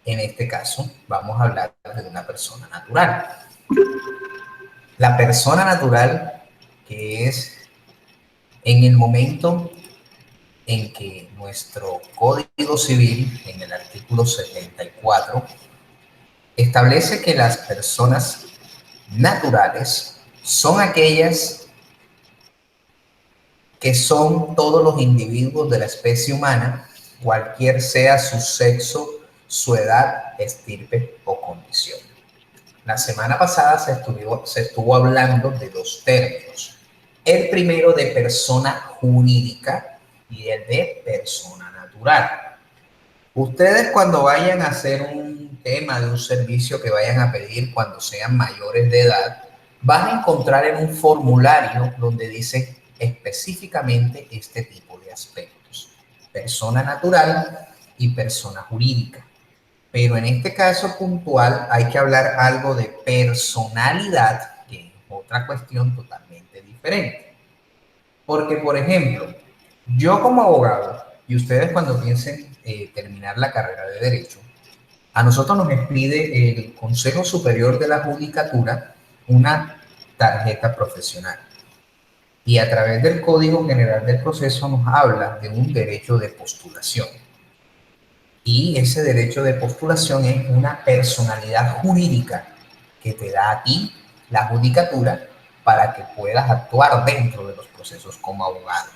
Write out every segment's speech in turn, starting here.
En este caso, vamos a hablar de una persona natural. La persona natural, que es en el momento en que nuestro Código Civil, en el artículo 74, establece que las personas naturales son aquellas que son todos los individuos de la especie humana, cualquier sea su sexo, su edad, estirpe o condición. La semana pasada se estuvo hablando de dos términos. El primero de persona jurídica y el de persona natural. Ustedes cuando vayan a hacer un tema de un servicio que vayan a pedir cuando sean mayores de edad, van a encontrar en un formulario donde dice específicamente este tipo de aspectos. Persona natural y persona jurídica. Pero en este caso puntual hay que hablar algo de personalidad, que es otra cuestión totalmente diferente. Porque, por ejemplo, yo como abogado, y ustedes cuando piensen terminar la carrera de Derecho, a nosotros nos pide el Consejo Superior de la Judicatura una tarjeta profesional. Y a través del Código General del Proceso nos habla de un derecho de postulación. Y ese derecho de postulación es una personalidad jurídica que te da a ti la judicatura para que puedas actuar dentro de los procesos como abogado.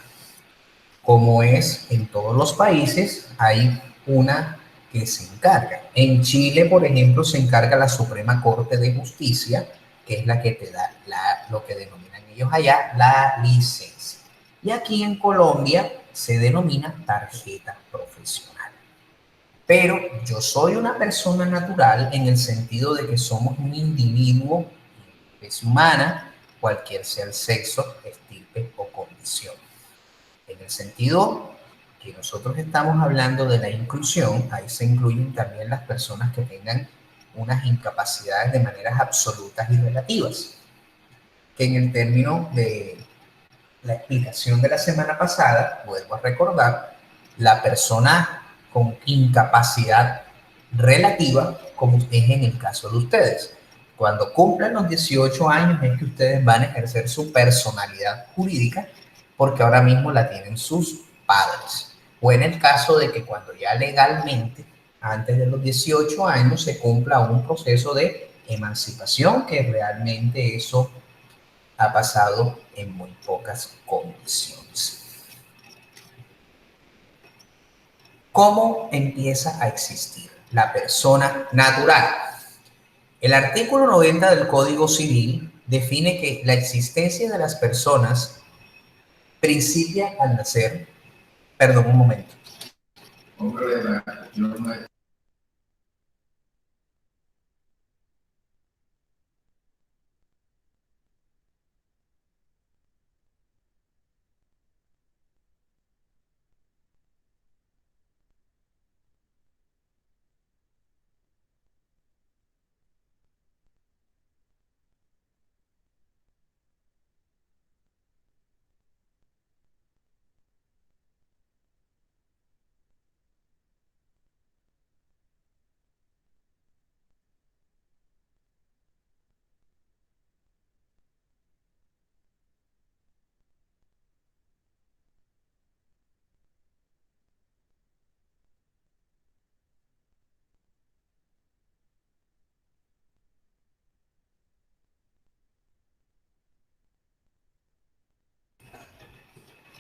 Como es en todos los países, hay una que se encarga. En Chile, por ejemplo, se encarga la Suprema Corte de Justicia, que es la que te da lo que denominan ellos allá la licencia. Y aquí en Colombia se denomina tarjeta profesional. Pero yo soy una persona natural en el sentido de que somos un individuo, especie humana, cualquier sea el sexo, estirpe o condición. En el sentido que nosotros estamos hablando de la inclusión, ahí se incluyen también las personas que tengan unas incapacidades de maneras absolutas y relativas. Que en el término de la explicación de la semana pasada, vuelvo a recordar, la persona con incapacidad relativa, como es en el caso de ustedes. Cuando cumplan los 18 años es que ustedes van a ejercer su personalidad jurídica porque ahora mismo la tienen sus padres. O en el caso de que cuando ya legalmente, antes de los 18 años, se cumpla un proceso de emancipación, que realmente eso ha pasado en muy pocas condiciones. ¿Cómo empieza a existir la persona natural? El artículo 90 del Código Civil define que la existencia de las personas principia al nacer. Perdón, un momento.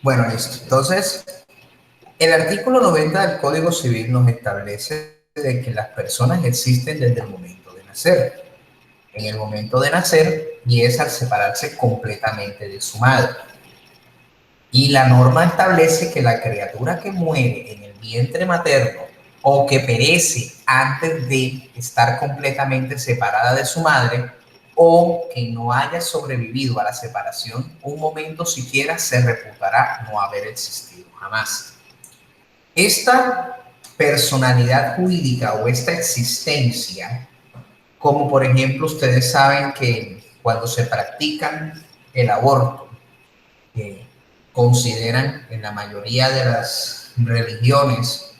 Bueno, listo. Entonces, el artículo 90 del Código Civil nos establece de que las personas existen desde el momento de nacer. En el momento de nacer y es al separarse completamente de su madre. Y la norma establece que la criatura que muere en el vientre materno o que perece antes de estar completamente separada de su madre o que no haya sobrevivido a la separación un momento siquiera se reputará no haber existido jamás. Esta personalidad jurídica o esta existencia, como por ejemplo ustedes saben que cuando se practican el aborto, consideran en la mayoría de las religiones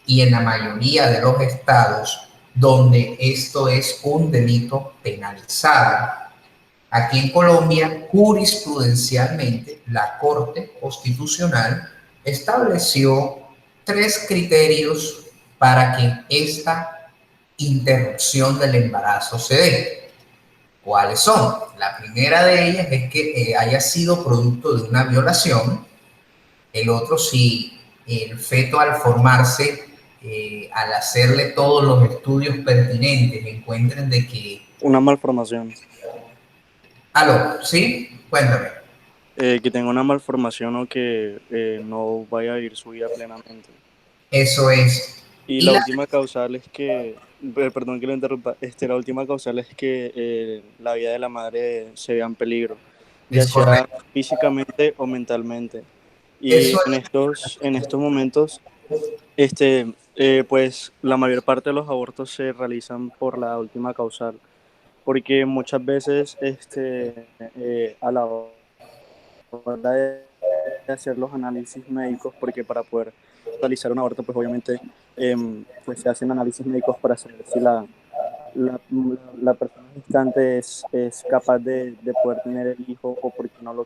y en la mayoría de los estados donde esto es un delito penalizado. Aquí en Colombia, jurisprudencialmente, la Corte Constitucional estableció 3 criterios para que esta interrupción del embarazo se dé. ¿Cuáles son? La primera de ellas es que haya sido producto de una violación. El otro, si el feto al formarse, al hacerle todos los estudios pertinentes, encuentren de que... Una malformación. Aló, ¿sí? Cuéntame. Que tenga una malformación o que no vaya a vivir su vida plenamente. Eso es. Y Y la la última causal es que, perdón que lo interrumpa, la última causal es que la vida de la madre se vea en peligro, ya es sea correcto. físicamente o mentalmente. Eso Y en estos momentos, pues la mayor parte de los abortos se realizan por la última causal, porque muchas veces a la hora de hacer los análisis médicos, porque para poder realizar un aborto, pues obviamente pues se hacen análisis médicos para saber si la persona gestante es capaz de poder tener el hijo o porque no lo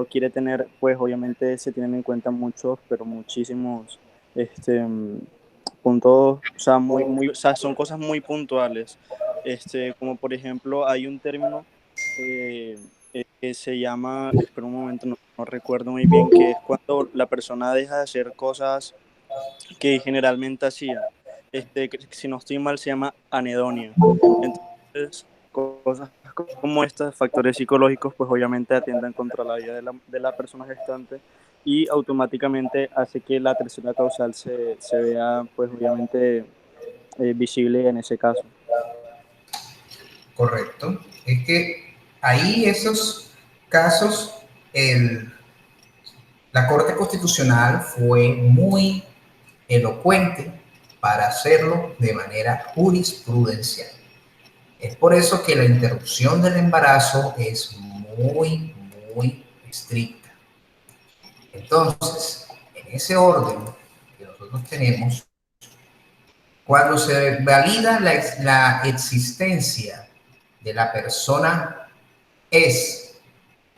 quiere tener, pues obviamente se tienen en cuenta muchos, pero muchísimos puntos, o sea, o sea, son cosas muy puntuales, como por ejemplo hay un término eh, que se llama, espera un momento, no recuerdo muy bien, que es cuando la persona deja de hacer cosas que generalmente hacía. Si no estoy mal, se llama anedonia. Entonces, cosas como estos factores psicológicos, pues obviamente atiendan contra la vida de la persona gestante y automáticamente hace que la tercera causal se vea, pues obviamente, visible en ese caso. correcto. Es que ahí esos casos, el, la Corte Constitucional fue muy elocuente para hacerlo de manera jurisprudencial. Es por eso que la interrupción del embarazo es muy, muy estricta. Entonces, en ese orden que nosotros tenemos, cuando se valida la existencia de la persona es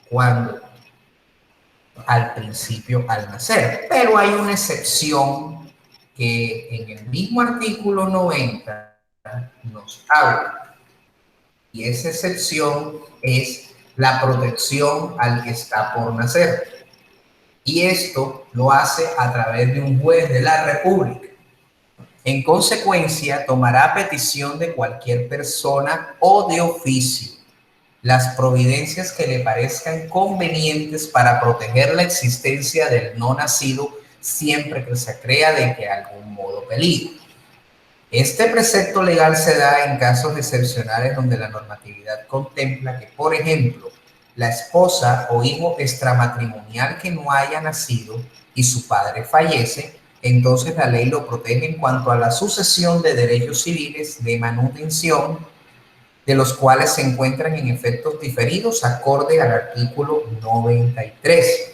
cuando al principio al nacer, pero hay una excepción que en el mismo artículo 90 nos habla, y esa excepción es la protección al que está por nacer. Y esto lo hace a través de un juez de la República. En consecuencia, tomará a petición de cualquier persona o de oficio las providencias que le parezcan convenientes para proteger la existencia del no nacido siempre que se crea de que algún modo peligro. Este precepto legal se da en casos excepcionales donde la normatividad contempla que, por ejemplo, la esposa o hijo extramatrimonial que no haya nacido y su padre fallece, entonces la ley lo protege en cuanto a la sucesión de derechos civiles de manutención, de los cuales se encuentran en efectos diferidos acorde al artículo 93.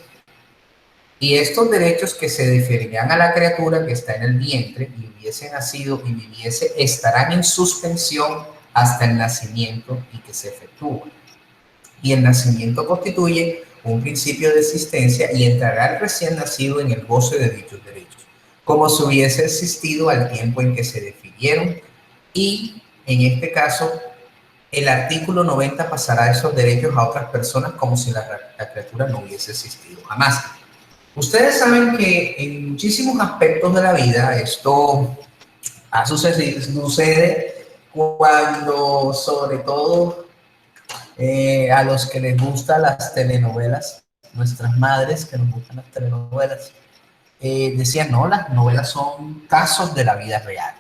Y estos derechos que se diferirán a la criatura que está en el vientre y hubiese nacido y viviese estarán en suspensión hasta el nacimiento y que se efectúe. Y el nacimiento constituye un principio de existencia y entrará el recién nacido en el goce de dichos derechos, como si hubiese existido al tiempo en que se defirieron, y en este caso el artículo 90 pasará esos derechos a otras personas como si la criatura no hubiese existido jamás. Ustedes saben que en muchísimos aspectos de la vida esto sucede cuando, sobre todo, a los que les gustan las telenovelas, nuestras madres que nos gustan las telenovelas, decían, no, las novelas son casos de la vida real.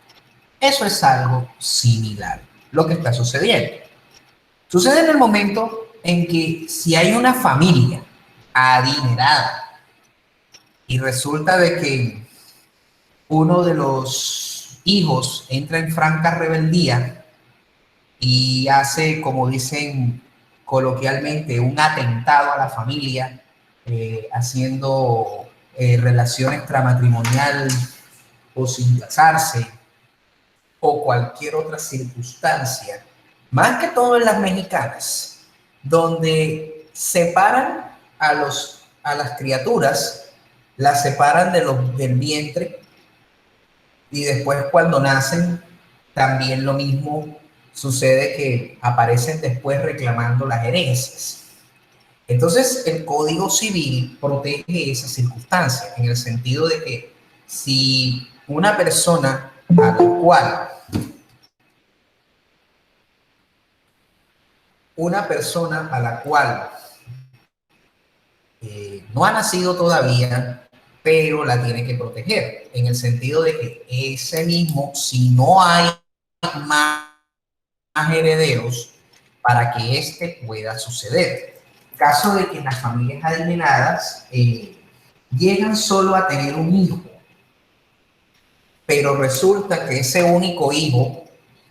Eso es algo similar, lo que está sucediendo. Sucede en el momento en que si hay una familia adinerada y resulta de que uno de los hijos entra en franca rebeldía y hace, como dicen coloquialmente, un atentado a la familia, haciendo relación extramatrimonial o sin casarse, o cualquier otra circunstancia, más que todo en las mexicanas, donde separan a las criaturas, las separan del vientre y después cuando nacen también lo mismo sucede, que aparecen después reclamando las herencias. Entonces, el Código Civil protege esa circunstancia en el sentido de que si una persona a la cual no ha nacido todavía, pero la tiene que proteger, en el sentido de que ese mismo, si no hay más herederos, para que este pueda suceder. Caso de que las familias adivinadas llegan solo a tener un hijo, pero resulta que ese único hijo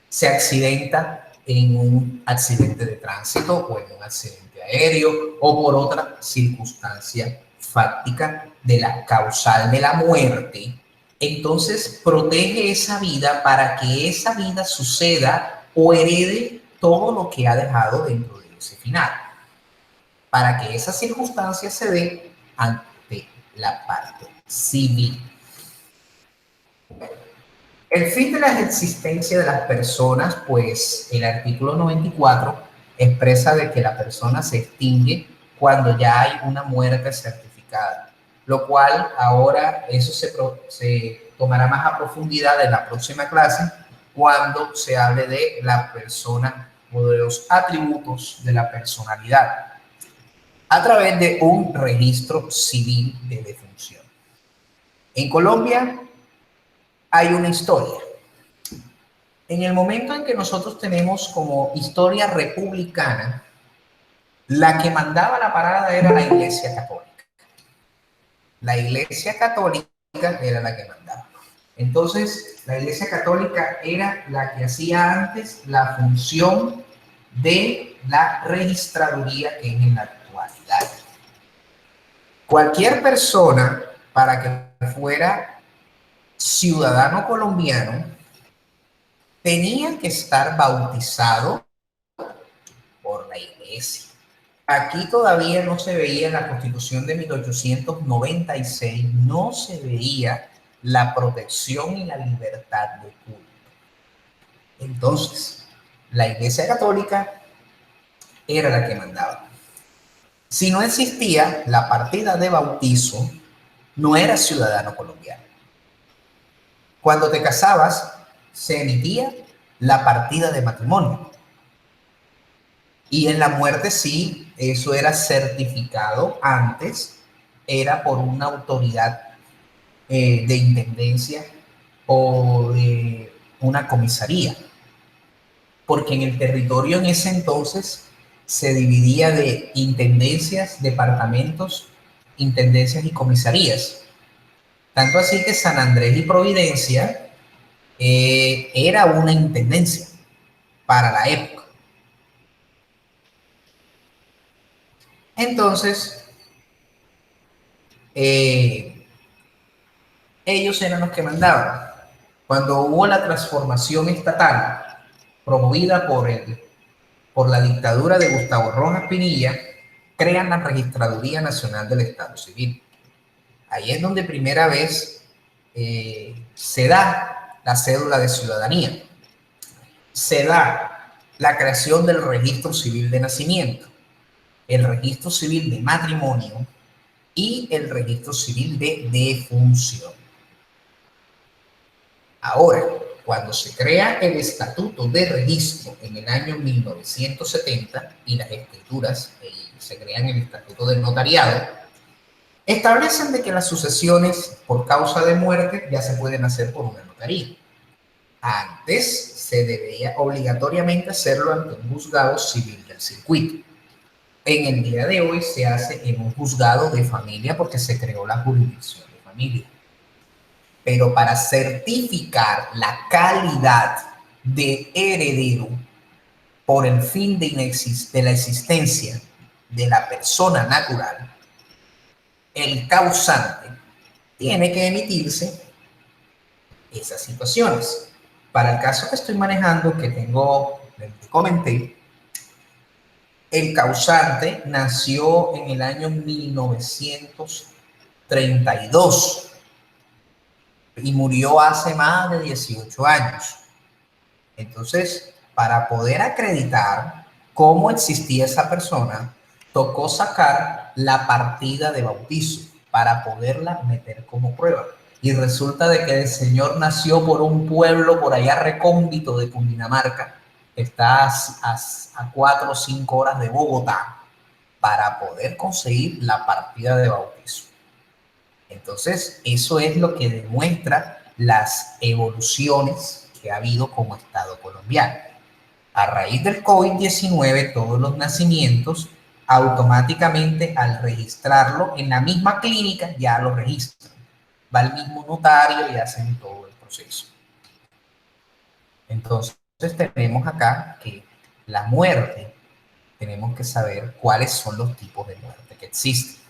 se accidenta en un accidente de tránsito o en un accidente aéreo o por otra circunstancia fáctica de la causal de la muerte. Entonces protege esa vida para que esa vida suceda o herede todo lo que ha dejado dentro de ese final, para que esa circunstancia se dé ante la parte civil. El fin de la existencia de las personas, pues el artículo 94 expresa de que la persona se extingue cuando ya hay una muerte certificada, lo cual ahora eso se tomará más a profundidad en la próxima clase cuando se hable de la persona o de los atributos de la personalidad a través de un registro civil de defunción. En Colombia hay una historia. En el momento en que nosotros tenemos como historia republicana, la que mandaba la parada era la Iglesia Católica. La Iglesia Católica era la que mandaba. Entonces, la Iglesia Católica era la que hacía antes la función de la registraduría que es en la actualidad. Cualquier persona, para que fuera ciudadano colombiano, tenía que estar bautizado por la iglesia. Aquí todavía no se veía en la Constitución de 1896, no se veía la protección y la libertad de culto. Entonces, la Iglesia Católica era la que mandaba. Si no existía la partida de bautizo, no eras ciudadano colombiano. Cuando te casabas, se emitía la partida de matrimonio. Y en la muerte sí, eso era certificado antes, era por una autoridad de intendencia o de una comisaría. Porque en el territorio en ese entonces se dividía de intendencias, departamentos, intendencias y comisarías. Tanto así que San Andrés y Providencia era una intendencia para la época. Entonces, ellos eran los que mandaban. Cuando hubo la transformación estatal promovida por la dictadura de Gustavo Rojas Pinilla, crean la Registraduría Nacional del Estado Civil. Ahí es donde primera vez se da la cédula de ciudadanía. Se da la creación del registro civil de nacimiento, el registro civil de matrimonio y el registro civil de defunción. Ahora, cuando se crea el estatuto de registro en el año 1970 y las escrituras se crean el estatuto del notariado, establecen de que las sucesiones por causa de muerte ya se pueden hacer por una notaría. Antes se debía obligatoriamente hacerlo ante un juzgado civil del circuito. En el día de hoy se hace en un juzgado de familia porque se creó la jurisdicción de familia. Pero para certificar la calidad de heredero por el fin de la existencia de la persona natural, el causante tiene que emitirse esas situaciones. Para el caso que estoy manejando, que tengo, les comenté, el causante nació en el año 1932 y murió hace más de 18 años. Entonces, para poder acreditar cómo existía esa persona, tocó sacar la partida de bautizo para poderla meter como prueba. Y resulta de que el señor nació por un pueblo por allá recóndito de Cundinamarca, está a 4 o 5 horas de Bogotá, para poder conseguir la partida de bautizo. Entonces, eso es lo que demuestra las evoluciones que ha habido como Estado colombiano. A raíz del COVID-19, todos los nacimientos, automáticamente al registrarlo en la misma clínica, ya lo registran. Va al mismo notario y hacen todo el proceso. Entonces, tenemos acá que la muerte, tenemos que saber cuáles son los tipos de muerte que existen.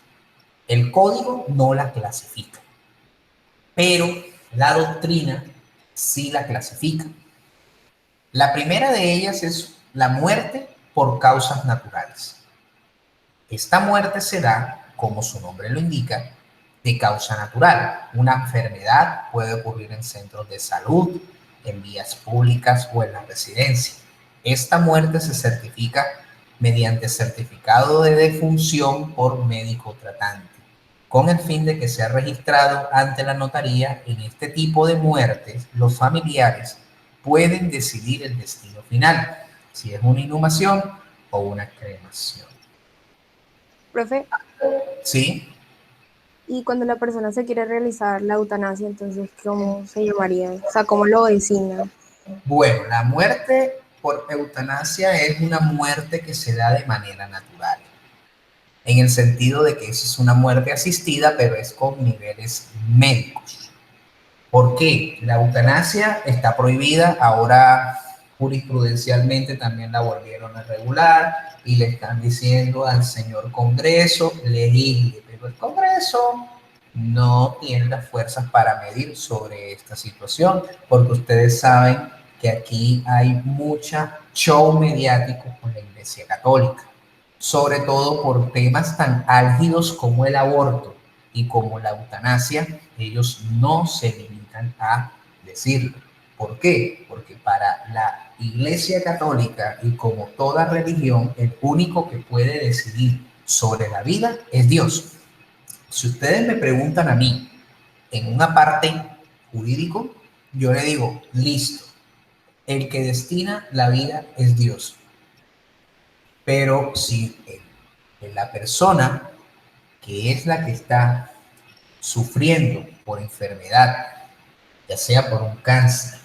El código no la clasifica, pero la doctrina sí la clasifica. La primera de ellas es la muerte por causas naturales. Esta muerte se da, como su nombre lo indica, de causa natural. Una enfermedad puede ocurrir en centros de salud, en vías públicas o en la residencia. Esta muerte se certifica mediante certificado de defunción por médico tratante, con el fin de que sea registrado ante la notaría. En este tipo de muertes, los familiares pueden decidir el destino final, si es una inhumación o una cremación. Profe, ¿Sí? y cuando la persona se quiere realizar la eutanasia, entonces, ¿cómo se llamaría? O sea, ¿cómo lo designan? Bueno, la muerte por eutanasia es una muerte que se da de manera natural, en el sentido de que es una muerte asistida, pero es con niveles médicos. ¿Por qué? La eutanasia está prohibida, ahora jurisprudencialmente también la volvieron a regular y le están diciendo al señor Congreso, legisle, pero el Congreso no tiene las fuerzas para medir sobre esta situación, porque ustedes saben que aquí hay mucha show mediático con la Iglesia Católica, sobre todo por temas tan álgidos como el aborto y como la eutanasia. Ellos no se limitan a decirlo. ¿Por qué? Porque para la Iglesia Católica y como toda religión, el único que puede decidir sobre la vida es Dios. Si ustedes me preguntan a mí en una parte jurídico, yo le digo, listo, el que destina la vida es Dios. Pero si la persona que es la que está sufriendo por enfermedad, ya sea por un cáncer,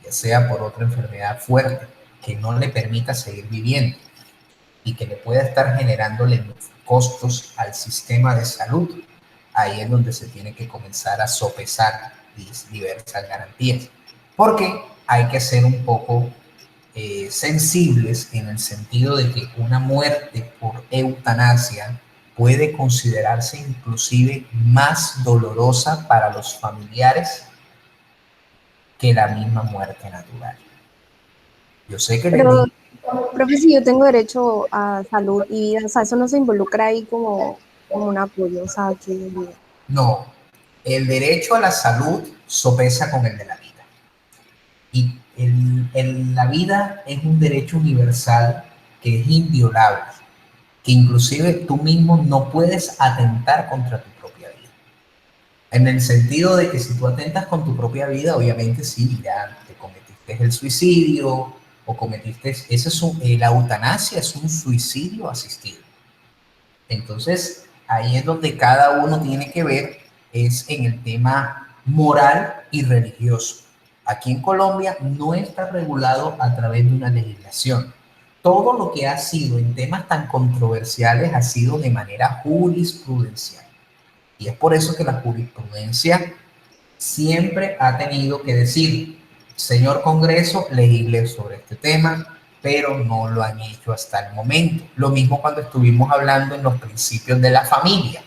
ya sea por otra enfermedad fuerte, que no le permita seguir viviendo y que le pueda estar generándole costos al sistema de salud, ahí es donde se tiene que comenzar a sopesar diversas garantías. Porque hay que ser un poco sensibles en el sentido de que una muerte por eutanasia puede considerarse inclusive más dolorosa para los familiares que la misma muerte natural. Yo sé que Pero, profe, si yo tengo derecho a salud y vida, o sea, eso no se involucra ahí como un apoyo, o sea, que... no, el derecho a la salud sopesa con el de la vida. Y la vida es un derecho universal que es inviolable, que inclusive tú mismo no puedes atentar contra tu propia vida. En el sentido de que si tú atentas con tu propia vida, obviamente sí, ya te cometiste el suicidio o cometiste, la eutanasia es un suicidio asistido. Entonces, ahí es donde cada uno tiene que ver, es en el tema moral y religioso. Aquí en Colombia no está regulado a través de una legislación. Todo lo que ha sido en temas tan controversiales ha sido de manera jurisprudencial. Y es por eso que la jurisprudencia siempre ha tenido que decir, señor Congreso, legisle sobre este tema, pero no lo han hecho hasta el momento. Lo mismo cuando estuvimos hablando en los principios de la familia.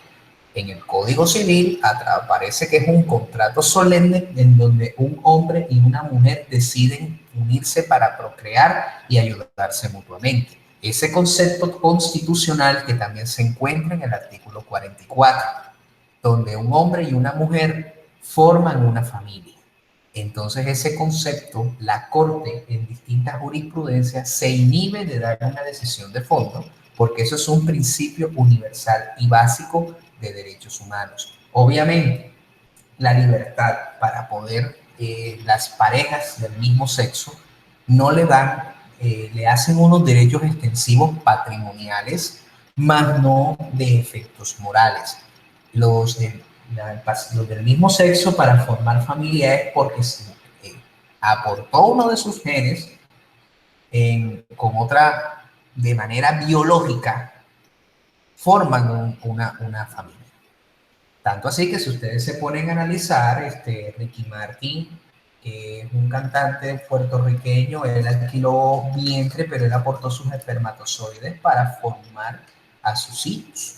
En el Código Civil aparece que es un contrato solemne en donde un hombre y una mujer deciden unirse para procrear y ayudarse mutuamente. Ese concepto constitucional que también se encuentra en el artículo 44, donde un hombre y una mujer forman una familia. Entonces ese concepto, la Corte en distintas jurisprudencias se inhibe de dar una decisión de fondo, porque eso es un principio universal y básico de derechos humanos. Obviamente, la libertad para poder, las parejas del mismo sexo no le dan, le hacen unos derechos extensivos patrimoniales, más no de efectos morales. Los, de, los del mismo sexo para formar familia es porque aportó uno de sus genes con otra, de manera biológica, forman una familia. Tanto así que si ustedes se ponen a analizar, Ricky Martin, que es un cantante puertorriqueño, él alquiló vientre, pero él aportó sus espermatozoides para formar a sus hijos.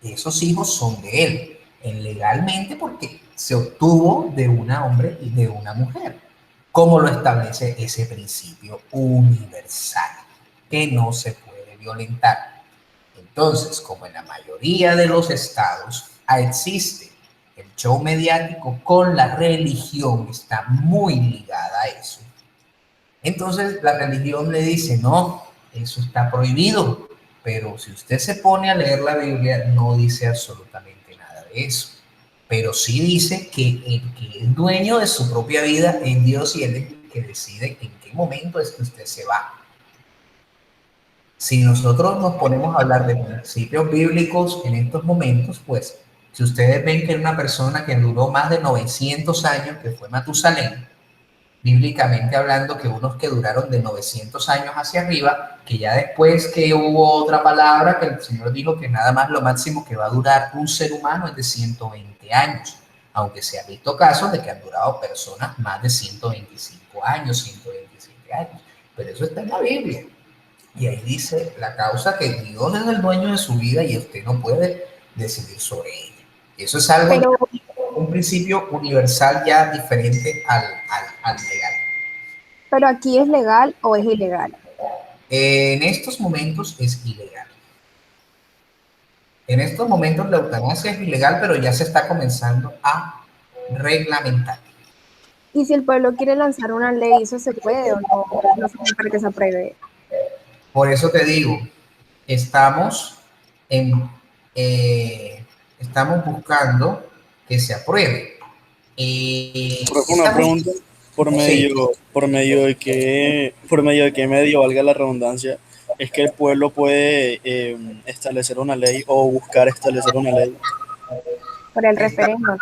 Esos hijos son de él, legalmente, porque se obtuvo de un hombre y de una mujer, como lo establece ese principio universal, que no se puede violentar. Entonces, como en la mayoría de los estados existe el show mediático con la religión, está muy ligada a eso. Entonces la religión le dice, no, eso está prohibido, pero si usted se pone a leer la Biblia, no dice absolutamente nada de eso. Pero sí dice que el que es dueño de su propia vida es Dios y Él es el que decide en qué momento es que usted se va. Si nosotros nos ponemos a hablar de principios bíblicos en estos momentos, pues, si ustedes ven que una persona que duró más de 900 años, que fue Matusalén, bíblicamente hablando, que unos que duraron de 900 años hacia arriba, que ya después que hubo otra palabra, que el Señor dijo que nada más lo máximo que va a durar un ser humano es de 120 años, aunque se ha visto casos de que han durado personas más de 125 años, 127 años, pero eso está en la Biblia. Y ahí dice la causa que Dios es el dueño de su vida y usted no puede decidir sobre ella. Eso es algo, pero, un principio universal ya diferente al legal. ¿Pero aquí es legal o es ilegal? En estos momentos es ilegal. En estos momentos la eutanasia es ilegal, pero ya se está comenzando a reglamentar. ¿Y si el pueblo quiere lanzar una ley, eso se puede o no? No sé para que se apruebe. Por eso te digo, estamos buscando que se apruebe. Una pregunta, ¿por medio de qué medio, valga la redundancia, es que el pueblo puede establecer una ley o buscar establecer una ley? Por el referéndum.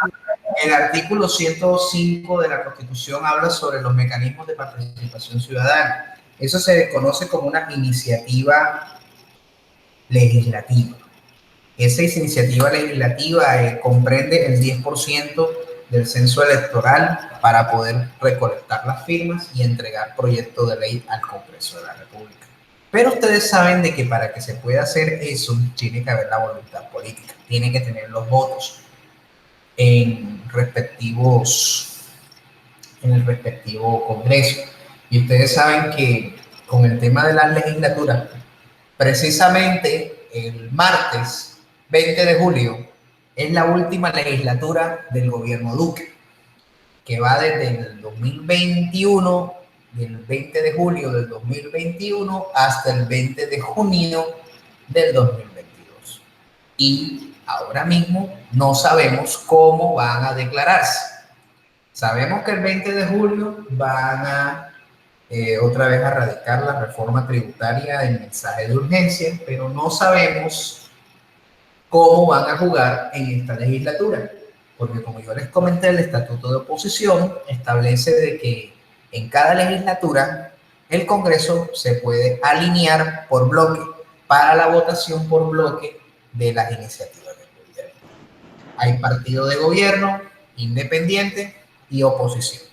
El artículo 105 de la Constitución habla sobre los mecanismos de participación ciudadana. Eso se conoce como una iniciativa legislativa. Esa iniciativa legislativa comprende el 10% del censo electoral para poder recolectar las firmas y entregar proyectos de ley al Congreso de la República. Pero ustedes saben de que para que se pueda hacer eso, tiene que haber la voluntad política, tiene que tener los votos en el respectivo Congreso. Y ustedes saben que con el tema de las legislaturas, precisamente el martes 20 de julio es la última legislatura del gobierno Duque, que va desde el 2021, del 20 de julio del 2021 hasta el 20 de junio del 2022. Y ahora mismo no sabemos cómo van a declararse. Sabemos que el 20 de julio van a otra vez a radicar la reforma tributaria en mensaje de urgencia, pero no sabemos cómo van a jugar en esta legislatura, porque como yo les comenté, el Estatuto de Oposición establece de que en cada legislatura el Congreso se puede alinear por bloque para la votación por bloque de las iniciativas del gobierno. Hay partido de gobierno, independiente y oposición.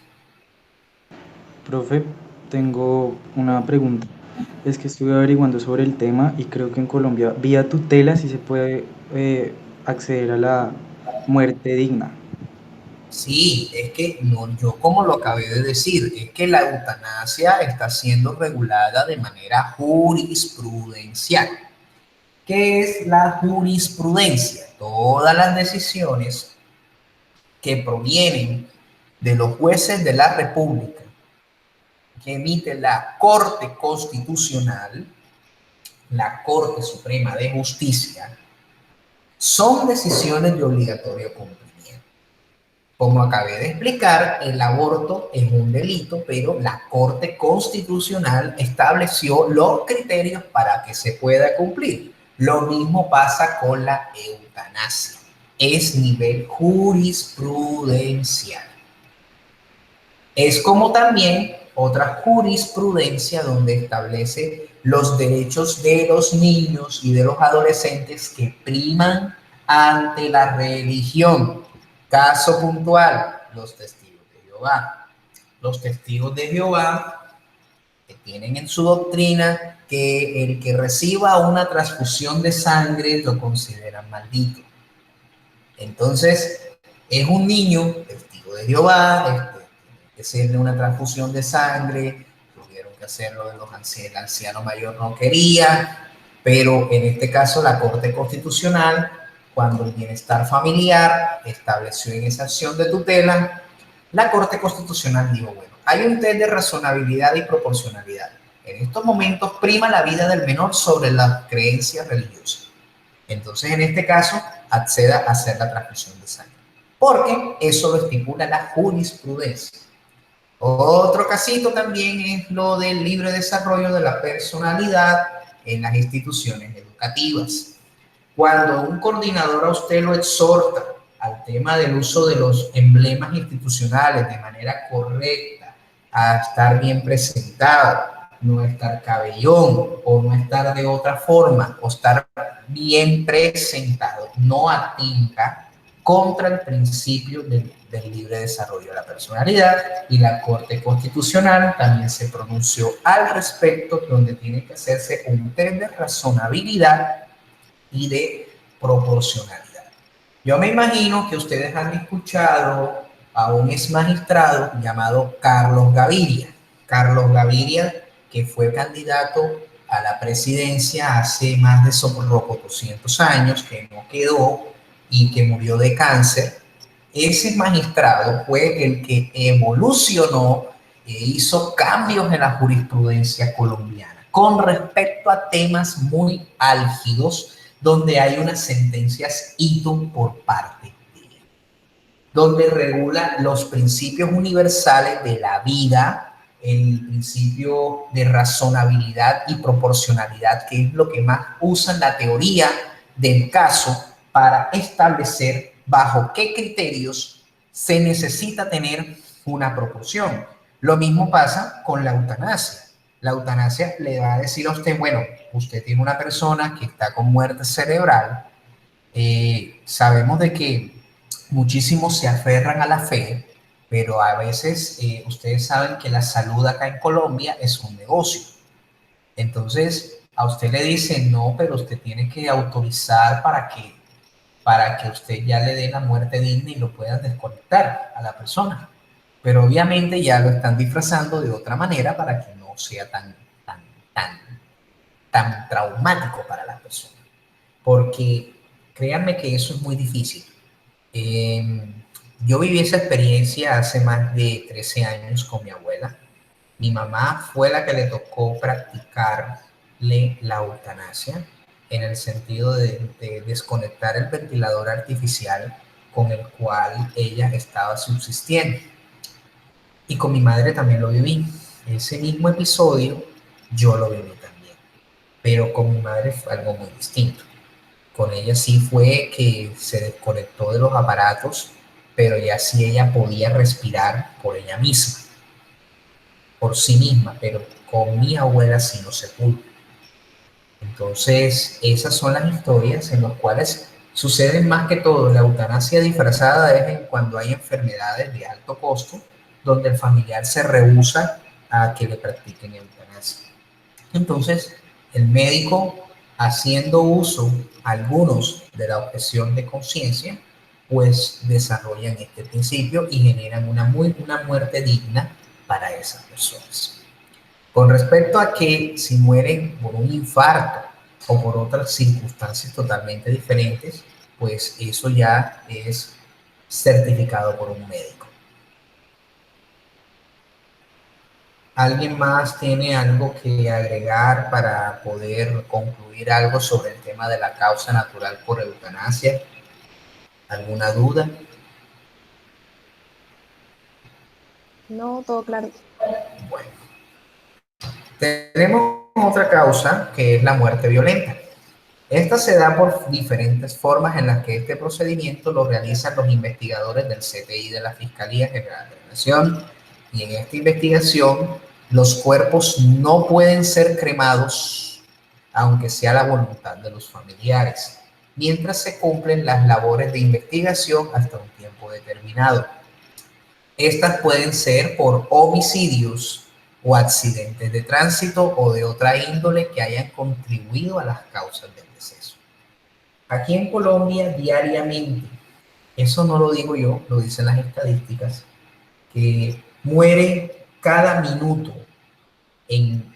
Profe, tengo una pregunta. Es que estuve averiguando sobre el tema y creo que en Colombia, vía tutela, sí se puede acceder a la muerte digna. Sí, es que no, yo como lo acabé de decir, es que la eutanasia está siendo regulada de manera jurisprudencial. ¿Qué es la jurisprudencia? Todas las decisiones que provienen de los jueces de la República, que emite la Corte Constitucional, la Corte Suprema de Justicia, son decisiones de obligatorio cumplimiento. Como acabé de explicar, el aborto es un delito, pero la Corte Constitucional estableció los criterios para que se pueda cumplir. Lo mismo pasa con la eutanasia. Es nivel jurisprudencial. Es como también otra jurisprudencia donde establece los derechos de los niños y de los adolescentes que priman ante la religión. Caso puntual, los testigos de Jehová. Los testigos de Jehová que tienen en su doctrina que el que reciba una transfusión de sangre lo consideran maldito. Entonces, es un niño, testigo de Jehová, que hacerle una transfusión de sangre, tuvieron que hacerlo, el anciano mayor no quería, pero en este caso la Corte Constitucional, cuando el bienestar familiar estableció en esa acción de tutela, la Corte Constitucional dijo, bueno, hay un test de razonabilidad y proporcionalidad. En estos momentos prima la vida del menor sobre las creencias religiosas. Entonces, en este caso, acceda a hacer la transfusión de sangre, porque eso lo estipula la jurisprudencia. Otro casito también es lo del libre desarrollo de la personalidad en las instituciones educativas. Cuando un coordinador a usted lo exhorta al tema del uso de los emblemas institucionales de manera correcta, a estar bien presentado, no estar cabellón o no estar de otra forma, o estar bien presentado, no atinca contra el principio del libre desarrollo de la personalidad, y la Corte Constitucional también se pronunció al respecto, donde tiene que hacerse un test de razonabilidad y de proporcionalidad. Yo me imagino que ustedes han escuchado a un ex magistrado llamado Carlos Gaviria. Carlos Gaviria, que fue candidato a la presidencia hace más de 200 años, que no quedó y que murió de cáncer. Ese magistrado fue el que evolucionó e hizo cambios en la jurisprudencia colombiana con respecto a temas muy álgidos, donde hay unas sentencias hito por parte de él, donde regula los principios universales de la vida, el principio de razonabilidad y proporcionalidad, que es lo que más usan la teoría del caso para establecer bajo qué criterios se necesita tener una proporción. Lo mismo pasa con la eutanasia. La eutanasia le va a decir a usted, bueno, usted tiene una persona que está con muerte cerebral, sabemos de que muchísimos se aferran a la fe, pero a veces ustedes saben que la salud acá en Colombia es un negocio. Entonces, a usted le dicen, no, pero usted tiene que autorizar para que usted ya le dé la muerte digna y lo puedan desconectar a la persona. Pero obviamente ya lo están disfrazando de otra manera para que no sea tan traumático para la persona. Porque créanme que eso es muy difícil. Yo viví esa experiencia hace más de 13 años con mi abuela. Mi mamá fue la que le tocó practicarle la eutanasia, en el sentido de desconectar el ventilador artificial con el cual ella estaba subsistiendo. Y con mi madre también lo viví. Ese mismo episodio yo lo viví también. Pero con mi madre fue algo muy distinto. Con ella sí fue que se desconectó de los aparatos, pero ya sí ella podía respirar por ella misma, por sí misma, pero con mi abuela sí no se pudo. Entonces, esas son las historias en las cuales suceden más que todo. La eutanasia disfrazada es en cuando hay enfermedades de alto costo, donde el familiar se rehúsa a que le practiquen eutanasia. Entonces, el médico haciendo uso algunos de la objeción de conciencia, pues desarrollan este principio y generan una muerte digna para esas personas. Con respecto a que si mueren por un infarto o por otras circunstancias totalmente diferentes, pues eso ya es certificado por un médico. ¿Alguien más tiene algo que agregar para poder concluir algo sobre el tema de la causa natural por eutanasia? ¿Alguna duda? No, todo claro. Bueno, tenemos otra causa que es la muerte violenta. Esta se da por diferentes formas en las que este procedimiento lo realizan los investigadores del CTI de la Fiscalía General de la Nación, y en esta investigación los cuerpos no pueden ser cremados, aunque sea la voluntad de los familiares, mientras se cumplen las labores de investigación hasta un tiempo determinado. Estas pueden ser por homicidios o accidentes de tránsito o de otra índole que hayan contribuido a las causas del deceso. Aquí en Colombia, diariamente, eso no lo digo yo, lo dicen las estadísticas, que muere cada minuto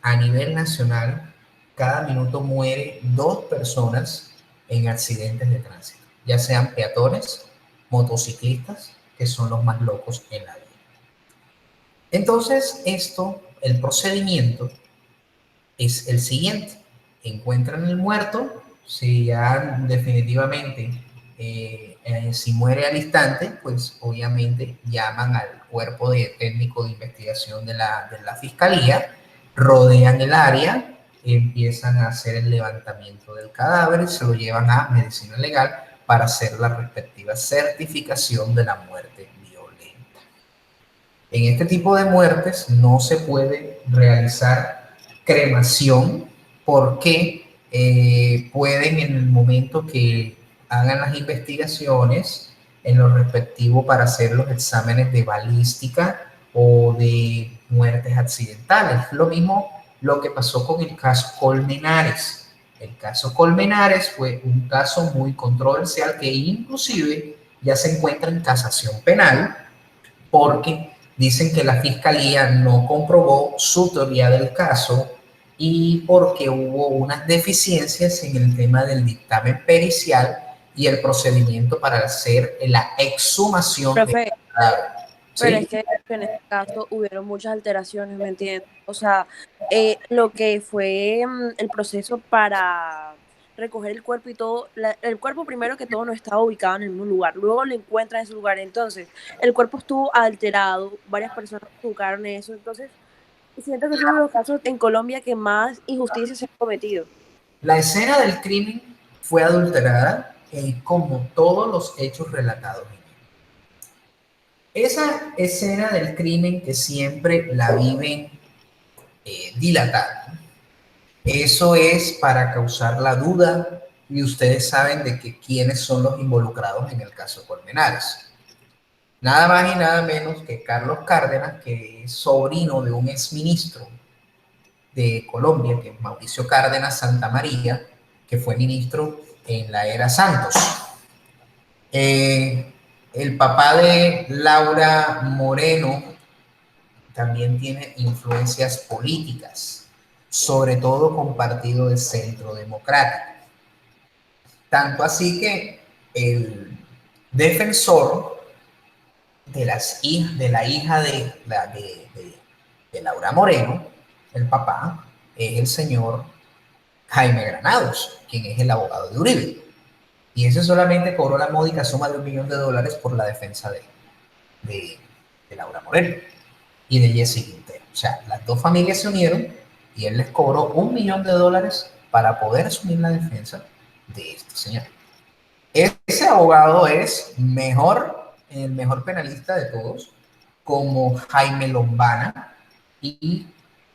a nivel nacional, cada minuto muere 2 personas en accidentes de tránsito, ya sean peatones, motociclistas, que son los más locos en la vida. Entonces, el procedimiento es el siguiente. Encuentran el muerto, si ya definitivamente, si muere al instante, pues obviamente llaman al cuerpo de técnico de investigación de la fiscalía, rodean el área, empiezan a hacer el levantamiento del cadáver y se lo llevan a medicina legal para hacer la respectiva certificación de la muerte violenta. En este tipo de muertes no se puede realizar cremación porque pueden, en el momento que hagan las investigaciones en lo respectivo para hacer los exámenes de balística o de muertes accidentales. Lo mismo lo que pasó con el caso Colmenares. El caso Colmenares fue un caso muy controversial que inclusive ya se encuentra en casación penal porque dicen que la fiscalía no comprobó su teoría del caso y porque hubo unas deficiencias en el tema del dictamen pericial y el procedimiento para hacer la exhumación Profe, del cadáver. pero ¿Sí? es que en este caso hubieron muchas alteraciones, ¿me entiendes? O sea, lo que fue el proceso para recoger el cuerpo y todo, el cuerpo primero que todo no estaba ubicado en el mismo lugar, luego lo encuentran en ese lugar, entonces el cuerpo estuvo alterado, varias personas juzgaron eso, entonces siento que es uno de los casos en Colombia que más injusticias se han cometido. La escena del crimen fue adulterada como todos los hechos relatados en él. Esa escena del crimen que siempre la viven dilatada, eso es para causar la duda y ustedes saben de que quiénes son los involucrados en el caso Colmenares. Nada más y nada menos que Carlos Cárdenas, que es sobrino de un exministro de Colombia, que es Mauricio Cárdenas Santamaría, que fue ministro en la era Santos. El papá de Laura Moreno también tiene influencias políticas, sobre todo con partido de centro democrático. Tanto así que el defensor de la hija de Laura Moreno, el papá, es el señor Jaime Granados, quien es el abogado de Uribe. Y ese solamente cobró la módica suma de $1 millón por la defensa de Laura Moreno y de Jesse Quintero. O sea, las dos familias se unieron y él les cobró $1 millón para poder asumir la defensa de este señor. Ese abogado es el mejor penalista de todos, como Jaime Lombana, y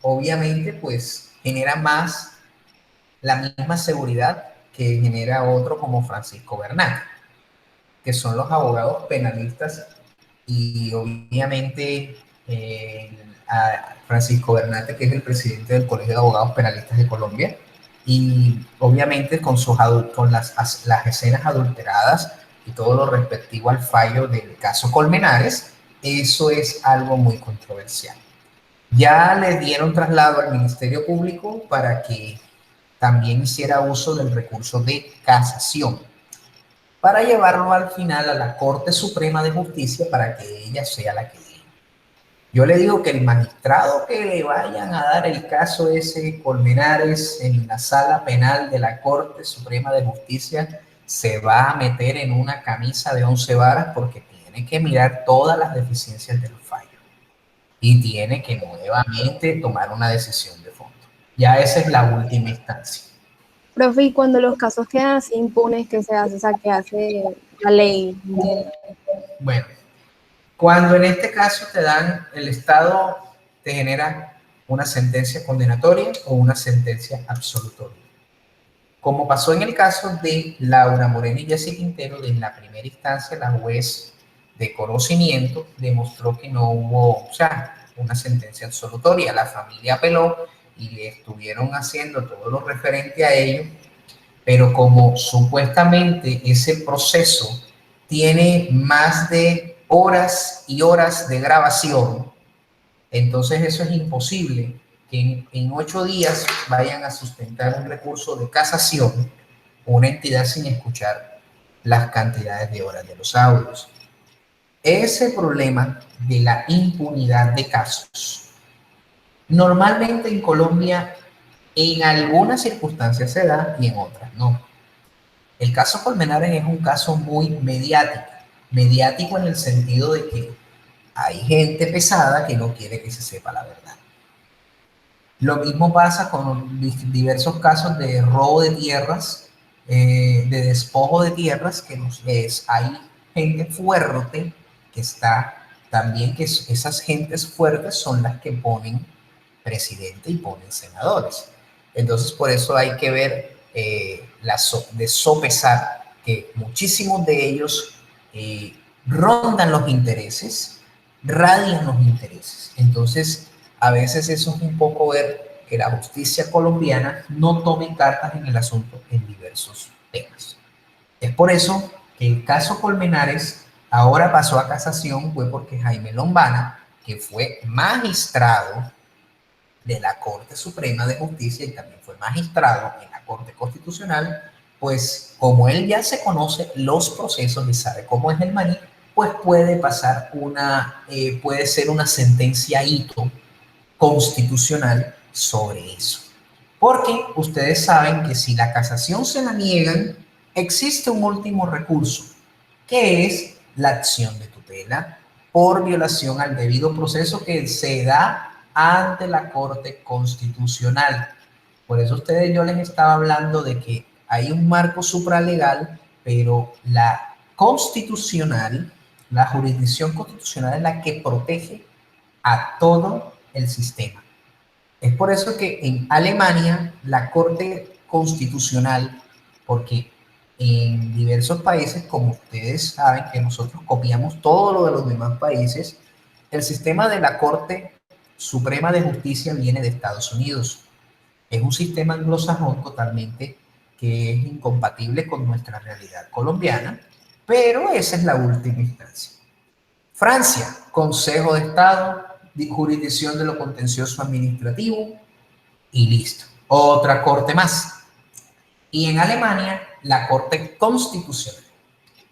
obviamente pues genera más la misma seguridad que genera otro como Francisco Bernat, que son los abogados penalistas, y obviamente a Francisco Bernat, que es el presidente del Colegio de Abogados Penalistas de Colombia, y obviamente con las escenas adulteradas y todo lo respectivo al fallo del caso Colmenares, eso es algo muy controversial. Ya le dieron traslado al Ministerio Público para que también hiciera uso del recurso de casación, para llevarlo al final a la Corte Suprema de Justicia para que ella sea la que diga. Yo le digo que el magistrado que le vayan a dar el caso ese Colmenares en la sala penal de la Corte Suprema de Justicia se va a meter en una camisa de 11 varas porque tiene que mirar todas las deficiencias del fallo y tiene que nuevamente tomar una decisión de fondo. Ya esa es la última instancia. Profe, y cuando los casos quedan así impunes, ¿qué se hace? O sea, ¿qué hace la ley? Bueno, cuando en este caso te dan, el Estado te genera una sentencia condenatoria o una sentencia absolutoria. Como pasó en el caso de Laura Moreno y Jessy Quintero, en la primera instancia la juez de conocimiento demostró que no hubo, o sea, una sentencia absolutoria. La familia apeló y le estuvieron haciendo todo lo referente a ello, pero como supuestamente ese proceso tiene más de horas y horas de grabación, entonces eso es imposible que en 8 días vayan a sustentar un recurso de casación una entidad sin escuchar las cantidades de horas de los audios. Ese problema de la impunidad de casos, normalmente en Colombia en algunas circunstancias se da y en otras no. El caso Colmenares es un caso muy mediático en el sentido de que hay gente pesada que no quiere que se sepa la verdad. Lo mismo pasa con diversos casos de robo de tierras, de despojo de tierras, que hay gente fuerte que está también, que esas gentes fuertes son las que ponen presidente y ponen senadores. Entonces, por eso hay que ver, de sopesar que muchísimos de ellos rondan los intereses, radian los intereses. Entonces, a veces eso es un poco ver que la justicia colombiana no tome cartas en el asunto en diversos temas. Es por eso que el caso Colmenares ahora pasó a casación, fue porque Jaime Lombana, que fue magistrado de la Corte Suprema de Justicia y también fue magistrado en la Corte Constitucional, pues como él ya se conoce los procesos y sabe cómo es el maní, pues puede ser una sentencia hito constitucional sobre eso. Porque ustedes saben que si la casación se la niegan, existe un último recurso, que es la acción de tutela por violación al debido proceso que se da ante la Corte Constitucional. Por eso yo les estaba hablando de que hay un marco supralegal, pero la constitucional, la jurisdicción constitucional es la que protege a todo el sistema. Es por eso que en Alemania la Corte Constitucional, porque en diversos países, como ustedes saben que nosotros copiamos todo lo de los demás países, el sistema de la Corte Suprema de Justicia viene de Estados Unidos. Es un sistema anglosajón totalmente que es incompatible con nuestra realidad colombiana, pero esa es la última instancia. Francia, Consejo de Estado, jurisdicción de lo contencioso administrativo y listo. Otra corte más. Y en Alemania, la Corte Constitucional.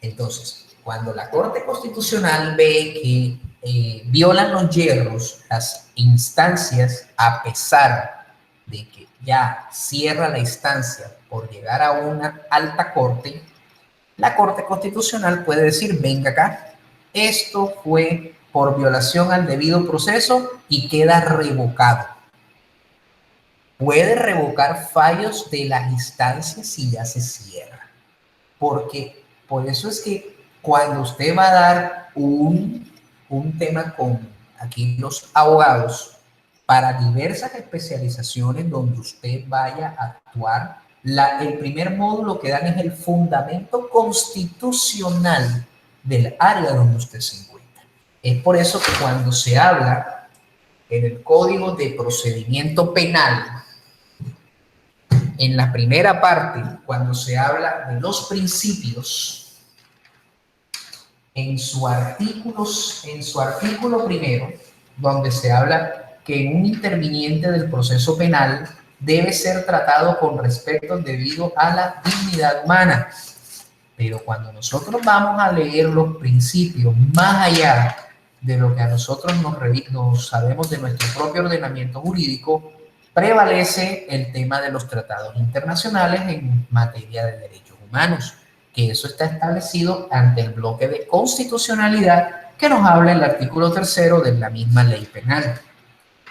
Entonces, cuando la Corte Constitucional ve que violan los hierros, las instancias, a pesar de que ya cierra la instancia por llegar a una alta corte, la Corte Constitucional puede decir, venga acá, esto fue por violación al debido proceso y queda revocado. Puede revocar fallos de las instancias si ya se cierra. Porque por eso es que cuando usted va a dar un tema con aquí los abogados para diversas especializaciones donde usted vaya a actuar, el primer módulo que dan es el fundamento constitucional del área donde usted se encuentra. Es por eso que cuando se habla en el Código de Procedimiento Penal en la primera parte, cuando se habla de los principios, en su artículo primero, donde se habla que un interviniente del proceso penal debe ser tratado con respeto debido a la dignidad humana. Pero cuando nosotros vamos a leer los principios más allá de lo que a nosotros nos sabemos de nuestro propio ordenamiento jurídico, prevalece el tema de los tratados internacionales en materia de derechos humanos, que eso está establecido ante el bloque de constitucionalidad que nos habla el artículo 3 de la misma ley penal.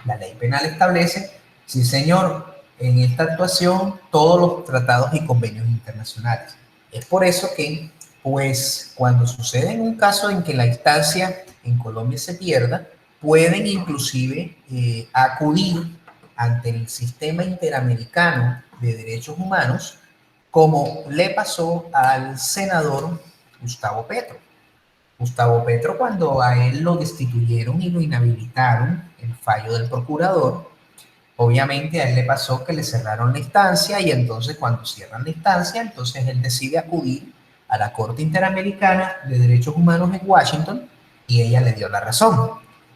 La ley penal establece, sí señor, en esta actuación todos los tratados y convenios internacionales. Es por eso que, pues, cuando sucede en un caso en que la instancia en Colombia se pierda, pueden inclusive acudir ante el sistema interamericano de derechos humanos, como le pasó al senador Gustavo Petro. Gustavo Petro, cuando a él lo destituyeron y lo inhabilitaron, el fallo del procurador, obviamente a él le pasó que le cerraron la instancia, y entonces cuando cierran la instancia, entonces él decide acudir a la Corte Interamericana de Derechos Humanos en Washington, y ella le dio la razón.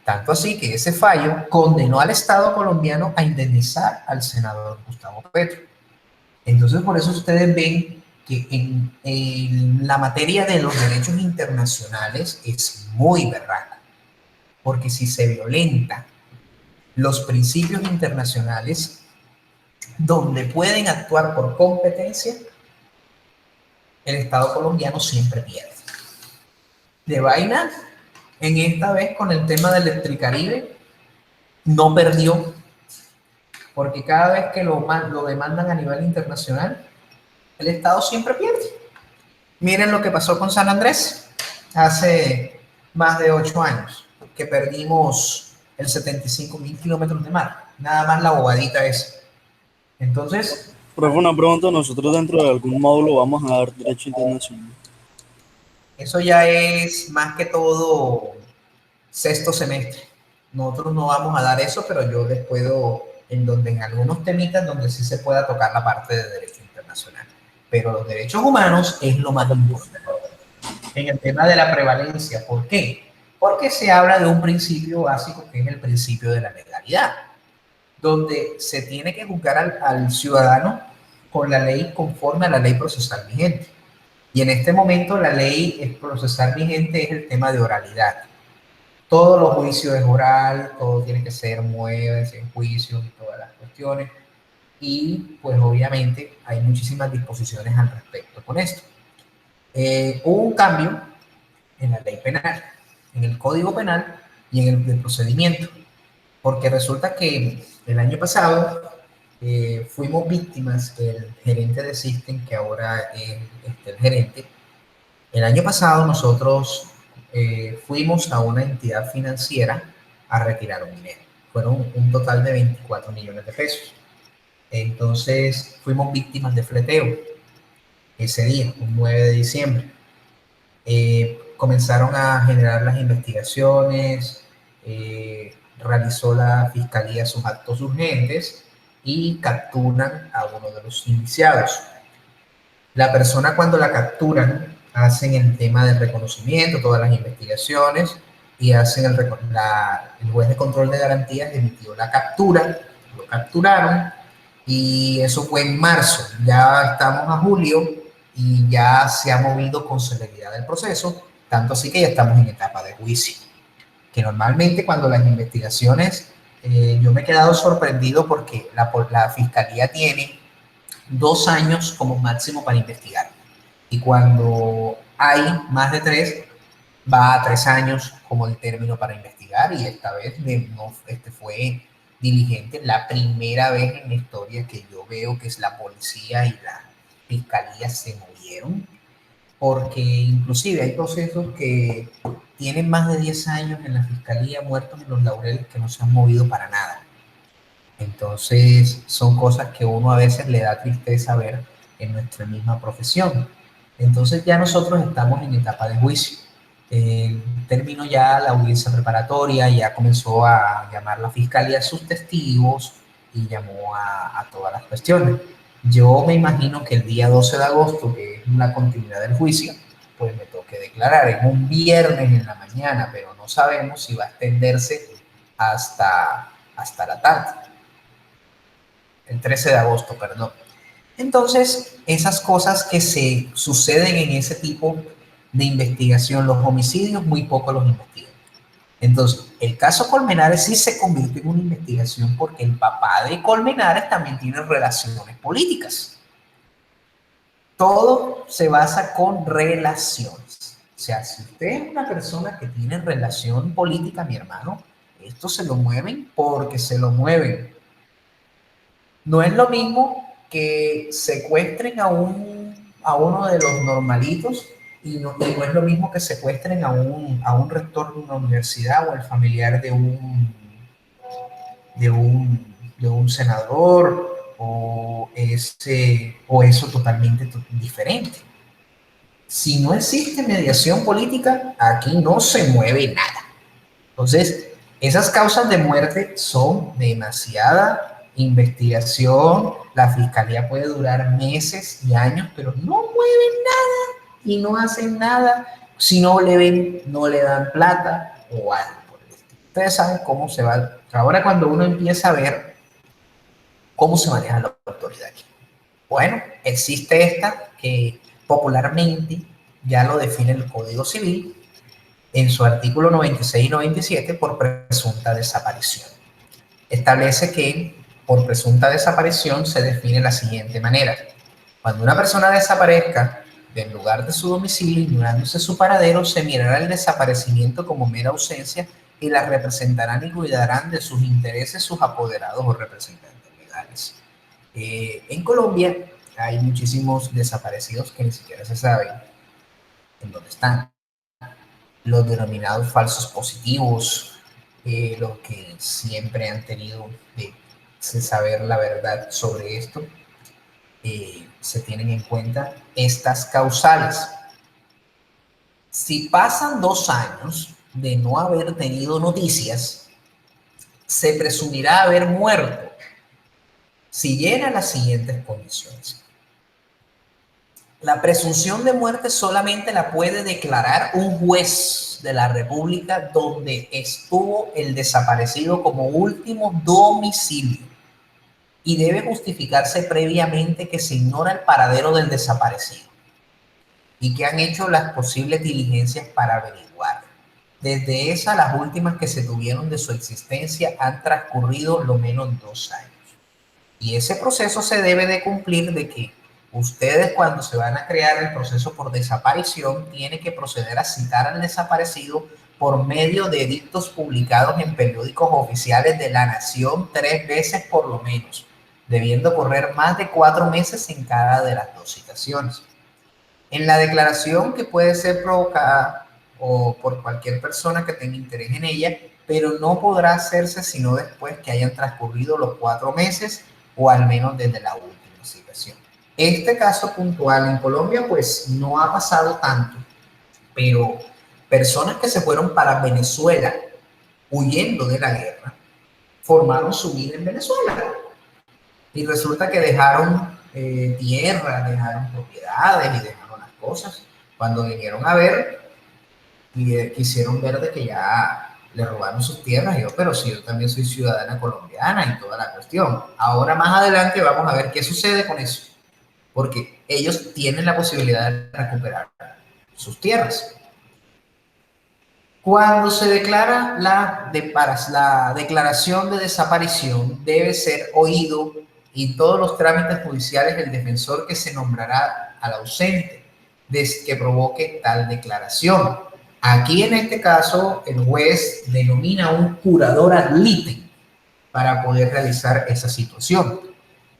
Tanto así que ese fallo condenó al Estado colombiano a indemnizar al senador Gustavo Petro. Entonces, por eso ustedes ven que en la materia de los derechos internacionales es muy berraco, porque si se violenta los principios internacionales donde pueden actuar por competencia, el Estado colombiano siempre pierde. De vaina, en esta vez con el tema de Electricaribe, no perdió, porque cada vez que lo demandan a nivel internacional, el Estado siempre pierde. Miren lo que pasó con San Andrés hace más de 8 años, que perdimos el 75.000 kilómetros de mar, nada más la bobadita esa. Entonces, Profe, una pregunta, nosotros dentro de algún módulo vamos a dar derecho internacional. eso ya es más que todo sexto semestre. Nosotros no vamos a dar eso, pero yo les puedo, en algunos temitas donde sí se pueda tocar la parte de derecho internacional. Pero los derechos humanos es lo más importante. En el tema de la prevalencia, ¿por qué? Porque se habla de un principio básico que es el principio de la legalidad, donde se tiene que juzgar al ciudadano con la ley, conforme a la ley procesal vigente. Y en este momento la ley procesal vigente es el tema de oralidad. Todos los juicios es oral, todo tiene que ser mueves en juicios y todas las cuestiones. Y pues obviamente hay muchísimas disposiciones al respecto con esto. Hubo un cambio en la ley penal, en el Código Penal y en el procedimiento, porque resulta que el año pasado fuimos víctimas, el gerente de System, que ahora es el gerente. El año pasado nosotros fuimos a una entidad financiera a retirar un dinero. Fueron un total de 24 millones de pesos. Entonces fuimos víctimas de fleteo ese día, un 9 de diciembre. Comenzaron a generar las investigaciones, realizó la fiscalía sus actos urgentes y capturan a uno de los indiciados. La persona, cuando la capturan, hacen el tema del reconocimiento, todas las investigaciones, y hacen el juez de control de garantías emitió la captura, lo capturaron, y eso fue en marzo. Ya estamos a julio y ya se ha movido con celeridad el proceso, tanto así que ya estamos en etapa de juicio. Que normalmente cuando las investigaciones, yo me he quedado sorprendido porque la fiscalía tiene 2 años como máximo para investigar. Y cuando hay más de 3, va a 3 años como el término para investigar. Y esta vez fue diligente, la primera vez en la historia que yo veo que es la policía y la fiscalía se movieron, porque inclusive hay procesos que tienen más de 10 años en la fiscalía muertos en los laureles que no se han movido para nada. Entonces son cosas que uno a veces le da tristeza ver en nuestra misma profesión. Entonces ya nosotros estamos en etapa de juicio. Terminó ya la audiencia preparatoria, ya comenzó a llamar la fiscalía a sus testigos y llamó a todas las cuestiones. yo me imagino que el día 12 de agosto, que es la continuidad del juicio, pues me toque declarar en un viernes en la mañana, pero no sabemos si va a extenderse hasta la tarde. El 13 de agosto, perdón. Entonces, esas cosas que se suceden en ese tipo de investigación, los homicidios, muy poco los investigan. Entonces, el caso Colmenares sí se convierte en una investigación porque el papá de Colmenares también tiene relaciones políticas. Todo se basa con relaciones. O sea, si usted es una persona que tiene relación política, mi hermano, esto se lo mueven porque se lo mueven. No es lo mismo que secuestren a uno de los normalitos y no es lo mismo que secuestren a un rector de una universidad o el familiar de un senador o eso totalmente diferente. Si no existe mediación política, aquí no se mueve nada. Entonces, esas causas de muerte son demasiada investigación. La fiscalía puede durar meses y años, pero no mueven nada y no hacen nada. Si no le ven, no le dan plata o algo por el estilo. Ustedes saben cómo se va. Ahora cuando uno empieza a ver cómo se maneja la autoridad aquí. Bueno, existe esta que popularmente ya lo define el Código Civil en su artículo 96 y 97 por presunta desaparición. Establece que por presunta desaparición se define de la siguiente manera. Cuando una persona desaparezca del lugar de su domicilio, ignorándose su paradero, se mirará el desaparecimiento como mera ausencia y la representarán y cuidarán de sus intereses sus apoderados o representantes legales. En Colombia hay muchísimos desaparecidos que ni siquiera se saben en dónde están. Los denominados falsos positivos, los que siempre han tenido de saber la verdad sobre esto, se tienen en cuenta estas causales. Si pasan 2 años de no haber tenido noticias, se presumirá haber muerto si llena las siguientes condiciones. La presunción de muerte solamente la puede declarar un juez de la República donde estuvo el desaparecido como último domicilio y debe justificarse previamente que se ignora el paradero del desaparecido y que han hecho las posibles diligencias para averiguar. Desde esa, las últimas que se tuvieron de su existencia han transcurrido lo menos 2 años. Y ese proceso se debe de cumplir de que ustedes cuando se van a crear el proceso por desaparición tienen que proceder a citar al desaparecido por medio de edictos publicados en periódicos oficiales de la nación 3 veces por lo menos, debiendo correr más de 4 meses en cada de las 2 citaciones. En la declaración que puede ser provocada o por cualquier persona que tenga interés en ella, pero no podrá hacerse sino después que hayan transcurrido los 4 meses o al menos desde la última citación. Este caso puntual en Colombia pues no ha pasado tanto, pero personas que se fueron para Venezuela huyendo de la guerra formaron su vida en Venezuela y resulta que dejaron tierra, dejaron propiedades y dejaron las cosas. Cuando vinieron a ver y quisieron ver de que ya le robaron sus tierras, y yo, pero si yo también soy ciudadana colombiana y toda la cuestión. Ahora más adelante vamos a ver qué sucede con eso, porque ellos tienen la posibilidad de recuperar sus tierras. Cuando se declara la declaración de desaparición, debe ser oído en todos los trámites judiciales el defensor que se nombrará al ausente que provoque tal declaración. Aquí en este caso el juez denomina un curador ad litem para poder realizar esa situación.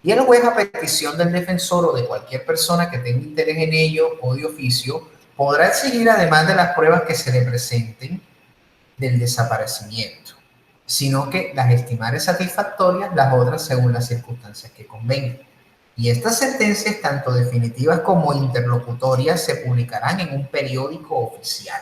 Y el juez, a petición del defensor o de cualquier persona que tenga interés en ello o de oficio, podrá exigir, además de las pruebas que se le presenten del desaparecimiento, sino que las estimare satisfactorias, las otras según las circunstancias que convengan. Y estas sentencias, tanto definitivas como interlocutorias, se publicarán en un periódico oficial.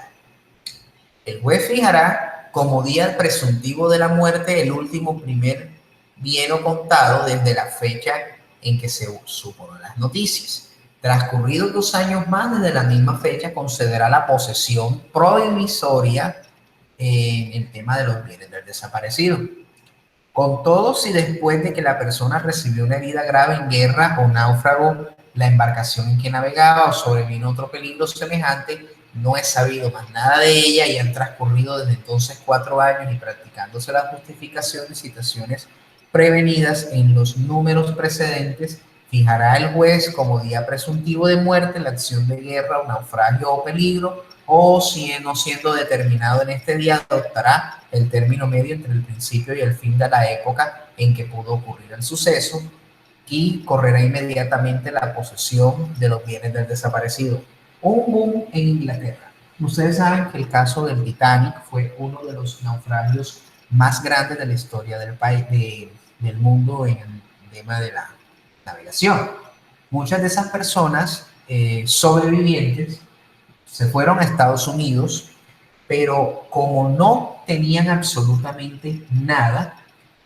El juez fijará como día presuntivo de la muerte el último primer bien o contado desde la fecha en que se supieron las noticias. Transcurridos 2 años más desde la misma fecha, concederá la posesión provisoria en el tema de los bienes del desaparecido. Con todo, si después de que la persona recibió una herida grave en guerra o náufrago, la embarcación en que navegaba o sobrevino otro peligro semejante, no es sabido más nada de ella y han transcurrido desde entonces 4 años y practicándose la justificación de citaciones prevenidas en los números precedentes, fijará el juez como día presuntivo de muerte la acción de guerra o naufragio o peligro, o si no siendo determinado en este día, adoptará el término medio entre el principio y el fin de la época en que pudo ocurrir el suceso y correrá inmediatamente la posesión de los bienes del desaparecido. Un boom en Inglaterra. Ustedes saben que el caso del Titanic fue uno de los naufragios más grandes de la historia del país, del mundo en el tema de la navegación. Muchas de esas personas sobrevivientes se fueron a Estados Unidos, pero como no tenían absolutamente nada,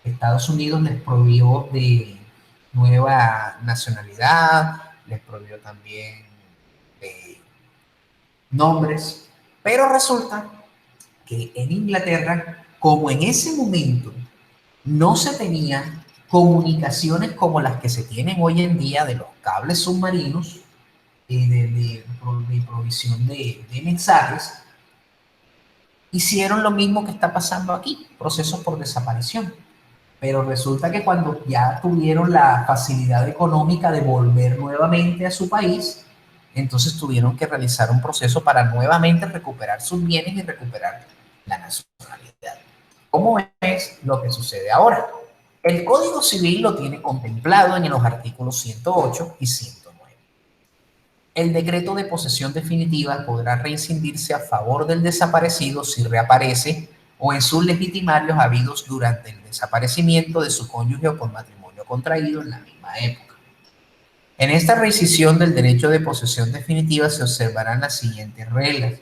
Estados Unidos les prohibió de nueva nacionalidad, les prohibió también nombres, pero resulta que en Inglaterra, como en ese momento no se tenían comunicaciones como las que se tienen hoy en día de los cables submarinos, de provisión de mensajes, hicieron lo mismo que está pasando aquí, procesos por desaparición. Pero resulta que cuando ya tuvieron la facilidad económica de volver nuevamente a su país, entonces tuvieron que realizar un proceso para nuevamente recuperar sus bienes y recuperar la nacionalidad. ¿Cómo es lo que sucede ahora? El Código Civil lo tiene contemplado en los artículos 108 y 109. El decreto de posesión definitiva podrá rescindirse a favor del desaparecido si reaparece o en sus legitimarios habidos durante el desaparecimiento de su cónyuge o por matrimonio contraído en la misma época. En esta rescisión del derecho de posesión definitiva se observarán las siguientes reglas.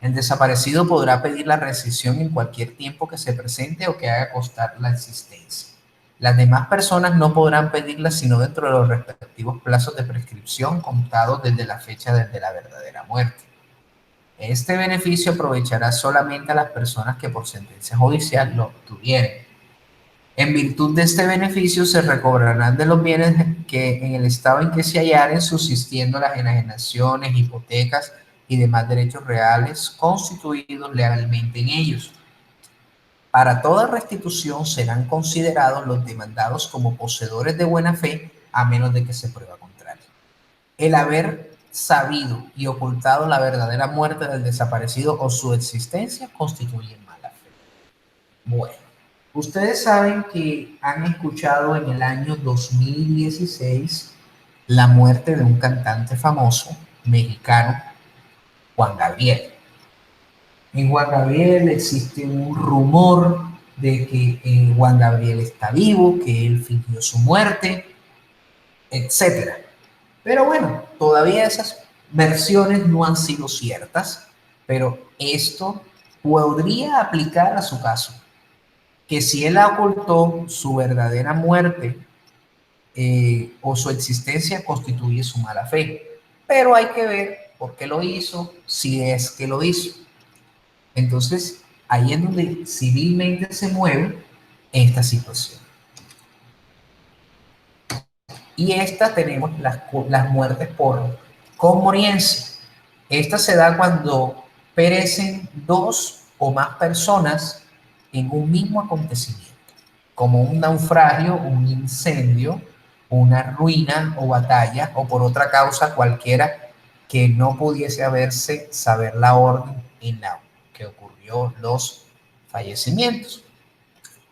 El desaparecido podrá pedir la rescisión en cualquier tiempo que se presente o que haga constar la existencia. Las demás personas no podrán pedirla sino dentro de los respectivos plazos de prescripción contados desde la fecha de la verdadera muerte. Este beneficio aprovechará solamente a las personas que por sentencia judicial lo obtuvieron. En virtud de este beneficio se recobrarán de los bienes que en el estado en que se hallaren, subsistiendo las enajenaciones, hipotecas y demás derechos reales constituidos legalmente en ellos. Para toda restitución serán considerados los demandados como poseedores de buena fe, a menos de que se prueba contrario. El haber sabido y ocultado la verdadera muerte del desaparecido o su existencia constituye mala fe. Bueno, ustedes saben que han escuchado en el año 2016 la muerte de un cantante famoso mexicano, Juan Gabriel. En Juan Gabriel existe un rumor de que Juan Gabriel está vivo, que él fingió su muerte, etc. Pero bueno, todavía esas versiones no han sido ciertas, pero esto podría aplicar a su caso, que si él ocultó su verdadera muerte o su existencia constituye su mala fe. Pero hay que ver por qué lo hizo, si es que lo hizo. Entonces, ahí es donde civilmente se mueve esta situación. Y esta tenemos las muertes por conmoniencia. Esta se da cuando perecen 2 o más personas en un mismo acontecimiento, como un naufragio, un incendio, una ruina o batalla, o por otra causa cualquiera que no pudiese saber la orden en la que ocurrió los fallecimientos.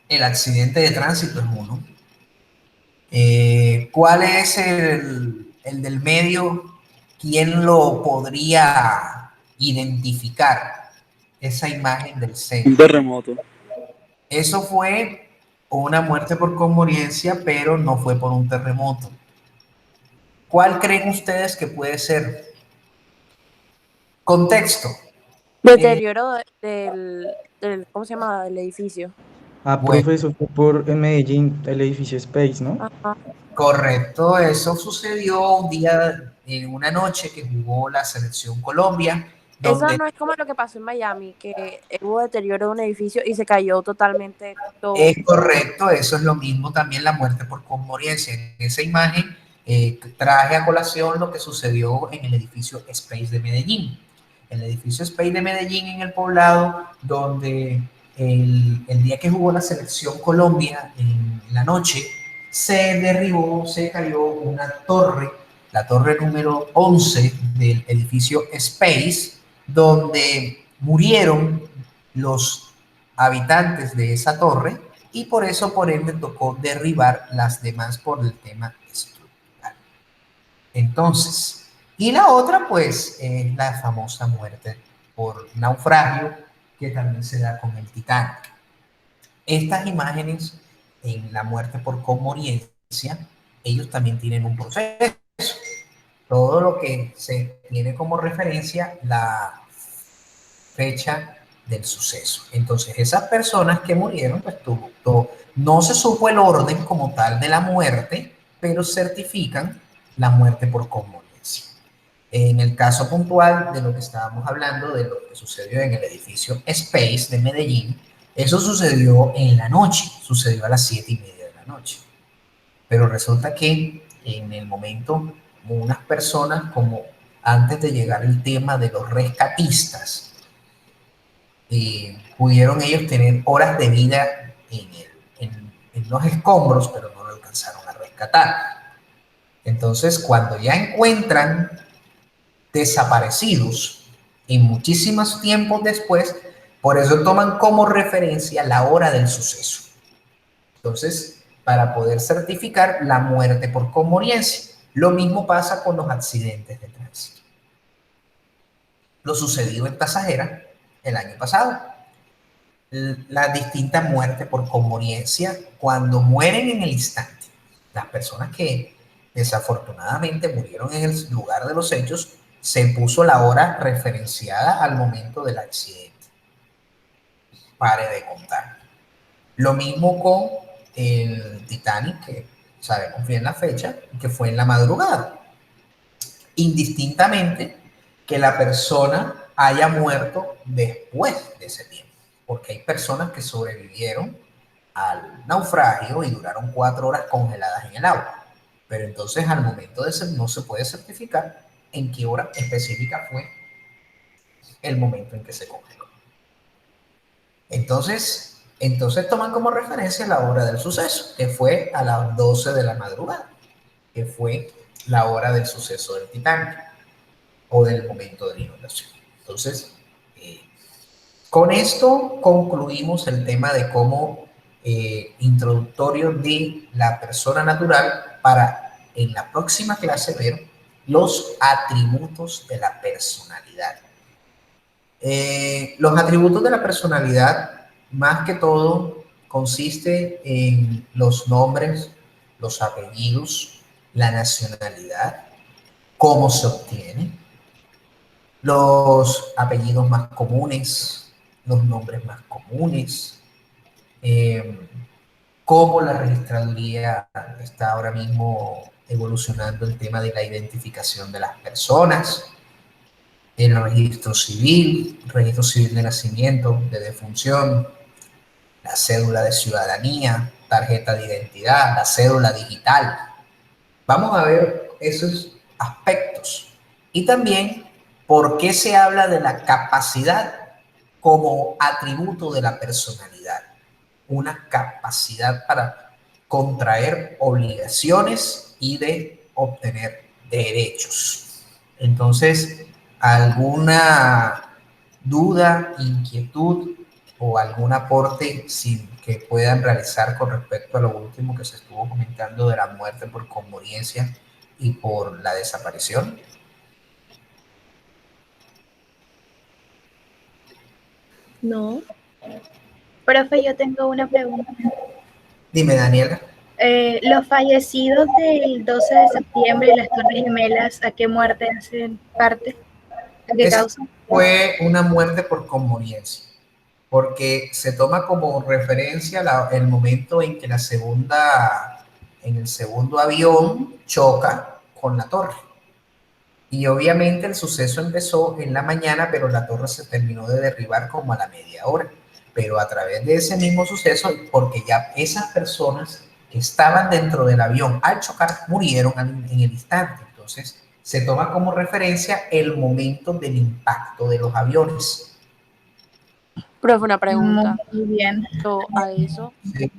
El accidente de tránsito es uno. ¿Cuál es el del medio? ¿Quién lo podría identificar? Esa imagen del centro. Un terremoto. Eso fue una muerte por conmoniencia, pero no fue por un terremoto. ¿Cuál creen ustedes que puede ser? Contexto. Deterioro ¿cómo se llama? Del edificio. Ah, Bueno. profe, eso fue en Medellín, el edificio Space, ¿no? Ajá. Correcto, eso sucedió un día, en una noche que jugó la selección Colombia, Eso donde no es como lo que pasó en Miami, que hubo deterioro de un edificio y se cayó totalmente todo. es correcto, eso es lo mismo también la muerte por conmovencia. En esa imagen traje a colación lo que sucedió en el edificio Space de Medellín. El edificio Space de Medellín en el Poblado, donde el día que jugó la selección Colombia, en la noche, se derribó, se cayó una torre, la torre número 11 del edificio Space, donde murieron los habitantes de esa torre y por eso, por ende, tocó derribar las demás por el tema estructural. Entonces, y la otra, pues, es la famosa muerte por naufragio que también se da con el Titanic. Estas imágenes en la muerte por conmovencia, ellos también tienen un proceso. Todo lo que se tiene como referencia la fecha del suceso. Entonces, esas personas que murieron, pues no se supo el orden como tal de la muerte, pero certifican la muerte por conmovencia. En el caso puntual de lo que estábamos hablando, de lo que sucedió en el edificio Space de Medellín, eso sucedió en la noche, sucedió a las 7:30 de la noche. Pero resulta que en el momento, unas personas, como antes de llegar el tema de los rescatistas, pudieron ellos tener horas de vida en los escombros, pero no lo alcanzaron a rescatar. Entonces, cuando ya encuentran desaparecidos y muchísimos tiempos después, por eso toman como referencia la hora del suceso. Entonces, para poder certificar la muerte por conmovencia. Lo mismo pasa con los accidentes de tránsito. Lo sucedido en Tasajera el año pasado. Las distintas muertes por conmovencia cuando mueren en el instante. Las personas que desafortunadamente murieron en el lugar de los hechos, se puso la hora referenciada al momento del accidente. Pare de contar. Lo mismo con el Titanic, que sabemos bien la fecha, que fue en la madrugada. Indistintamente que la persona haya muerto después de ese tiempo, porque hay personas que sobrevivieron al naufragio y duraron 4 horas congeladas en el agua, pero entonces al momento de ser no se puede certificar en qué hora específica fue el momento en que se congeló. Entonces toman como referencia la hora del suceso, que fue a las 12 de la madrugada, que fue la hora del suceso del Titanic o del momento de la inundación. Entonces, con esto concluimos el tema de cómo introductorio de la persona natural para en la próxima clase ver los atributos de la personalidad. Los atributos de la personalidad, más que todo, consiste en los nombres, los apellidos, la nacionalidad, cómo se obtiene, los apellidos más comunes, los nombres más comunes, cómo la registraduría está ahora mismo evolucionando el tema de la identificación de las personas, el registro civil de nacimiento, de defunción, la cédula de ciudadanía, tarjeta de identidad, la cédula digital. Vamos a ver esos aspectos. Y también, ¿por qué se habla de la capacidad como atributo de la personalidad? Una capacidad para contraer obligaciones y de obtener derechos. Entonces, ¿alguna duda, inquietud o algún aporte que puedan realizar con respecto a lo último que se estuvo comentando de la muerte por conmovencia y por la desaparición? No. Profe, yo tengo una pregunta. Dime, Daniela. Los fallecidos del 12 de septiembre y las Torres Gemelas, ¿a qué muerte hacen parte? ¿A qué causa? Fue una muerte por conmovencia, porque se toma como referencia el momento en que la segunda en el segundo avión choca con la torre. Y obviamente el suceso empezó en la mañana, pero la torre se terminó de derribar como a la media hora. Pero a través de ese mismo suceso, porque ya esas personas que estaban dentro del avión al chocar murieron en el instante. Entonces, se toma como referencia el momento del impacto de los aviones. Profe, una pregunta. Muy bien. A eso, Sí.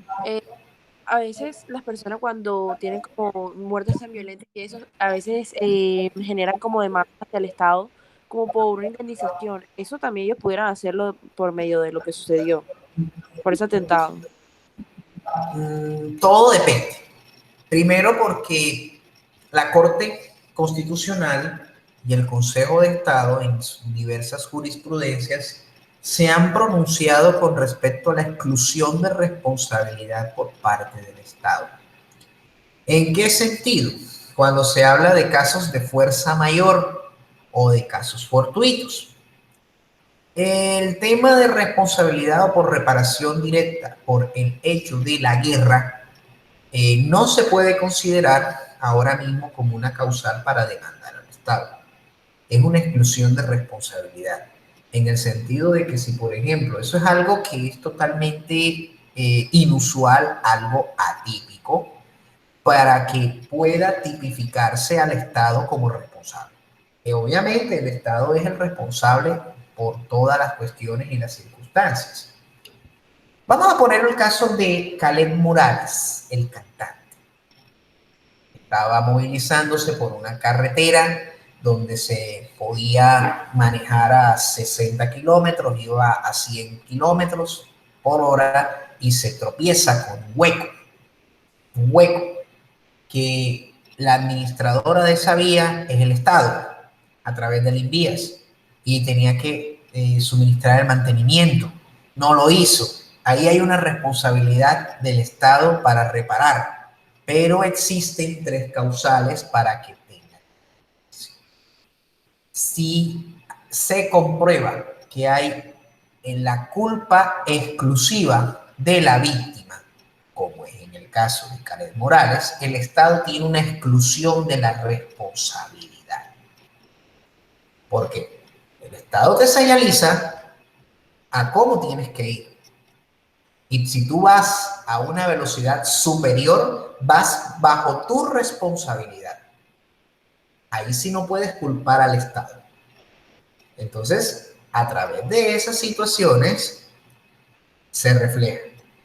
a veces las personas cuando tienen como muertes tan violentas y eso, a veces generan como demandas hacia el Estado como por una indemnización. Eso también ellos pudieran hacerlo por medio de lo que sucedió, por ese atentado. Todo depende. Primero porque la Corte Constitucional y el Consejo de Estado en sus diversas jurisprudencias se han pronunciado con respecto a la exclusión de responsabilidad por parte del Estado. ¿En qué sentido? Cuando se habla de casos de fuerza mayor o de casos fortuitos. El tema de responsabilidad o por reparación directa por el hecho de la guerra no se puede considerar ahora mismo como una causal para demandar al Estado. Es una exclusión de responsabilidad, en el sentido de que si, por ejemplo, eso es algo que es totalmente inusual, algo atípico, para que pueda tipificarse al Estado como responsable. Obviamente el Estado es el responsable por todas las cuestiones y las circunstancias. Vamos a poner el caso de Caleb Morales, el cantante. Estaba movilizándose por una carretera donde se podía manejar a 60 kilómetros, iba a 100 kilómetros por hora y se tropieza con un hueco que la administradora de esa vía es el Estado, a través del Invías, y tenía que suministrar el mantenimiento. No lo hizo. Ahí hay una responsabilidad del Estado para reparar, pero existen 3 causales para que tenga. Si se comprueba que hay en la culpa exclusiva de la víctima, como es en el caso de Caleb Morales, el Estado tiene una exclusión de la responsabilidad. Porque el Estado te señaliza a cómo tienes que ir. Y si tú vas a una velocidad superior, vas bajo tu responsabilidad. Ahí sí no puedes culpar al Estado. Entonces, a través de esas situaciones se refleja.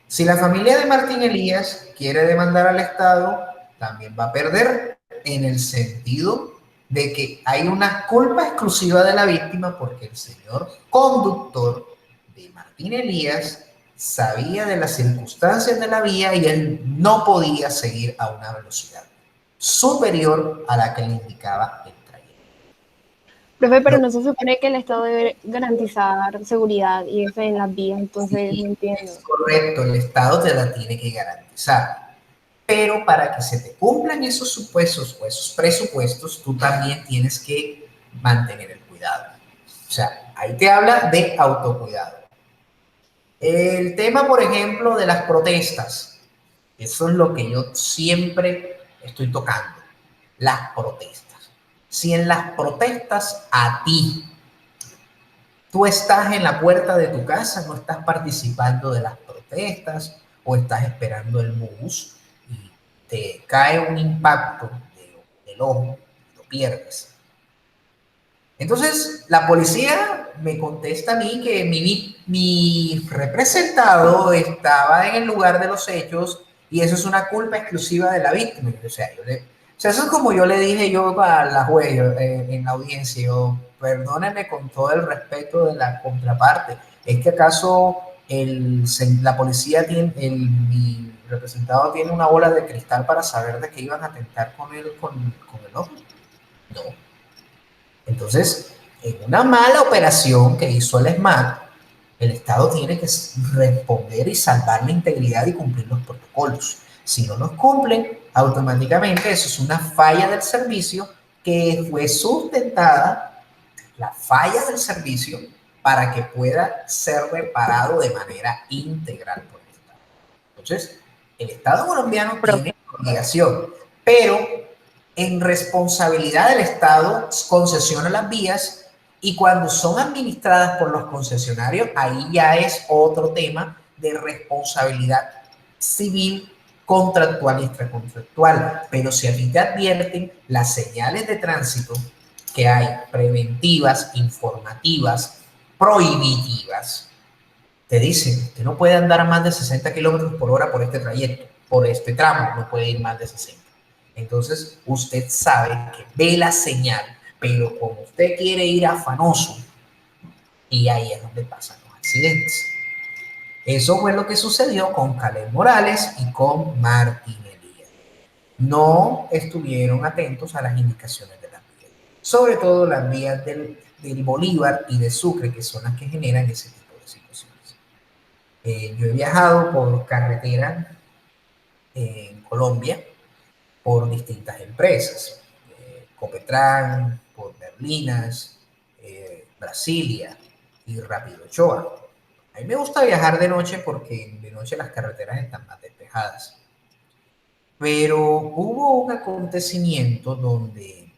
Si la familia de Martín Elías quiere demandar al Estado, también va a perder, en el sentido de que hay una culpa exclusiva de la víctima porque el señor conductor de Martín Elías sabía de las circunstancias de la vía y él no podía seguir a una velocidad superior a la que le indicaba el trayecto. Profe, pero no se supone que el Estado debe garantizar seguridad y eso en las vías, entonces Sí, no entiendo. es correcto, el Estado te la tiene que garantizar. Pero para que se te cumplan esos supuestos o esos presupuestos, tú también tienes que mantener el cuidado. O sea, ahí te habla de autocuidado. El tema, por ejemplo, de las protestas. Eso es lo que yo siempre estoy tocando. Las protestas. Si en las protestas a ti, tú estás en la puerta de tu casa, no estás participando de las protestas o estás esperando el bus, te cae un impacto del ojo, lo pierdes. Entonces, la policía me contesta a mí que mi representado estaba en el lugar de los hechos y eso es una culpa exclusiva de la víctima. O sea, eso es como yo le dije yo a la juez en la audiencia, perdóneme con todo el respeto de la contraparte, ¿es que acaso la policía tiene, mi representado tiene una bola de cristal para saber de que iban a atentar con él con el ojo? No. Entonces, en una mala operación que hizo el SMAT, el Estado tiene que responder y salvar la integridad y cumplir los protocolos. Si no los cumplen, automáticamente eso es una falla del servicio que fue sustentada, la falla del servicio, para que pueda ser reparado de manera integral por el Estado. Entonces, el Estado colombiano tiene obligación, pero en responsabilidad del Estado concesiona las vías, y cuando son administradas por los concesionarios, ahí ya es otro tema de responsabilidad civil, contractual y extracontractual. Pero si a ti te advierten las señales de tránsito que hay, preventivas, informativas, prohibitivas, te dicen, usted no puede andar a más de 60 kilómetros por hora por este trayecto, por este tramo, no puede ir más de 60. Entonces, usted sabe que ve la señal, pero como usted quiere ir afanoso, y ahí es donde pasan los accidentes. Eso fue lo que sucedió con Caleb Morales y con Martín Elías. No estuvieron atentos a las indicaciones de las vías, sobre todo las vías del Bolívar y de Sucre, que son las que generan ese tipo de situaciones. Yo he viajado por carretera en Colombia por distintas empresas, Copetran, por Berlinas, Brasilia y Rápido Ochoa. A mí me gusta viajar de noche porque de noche las carreteras están más despejadas. Pero hubo un acontecimiento donde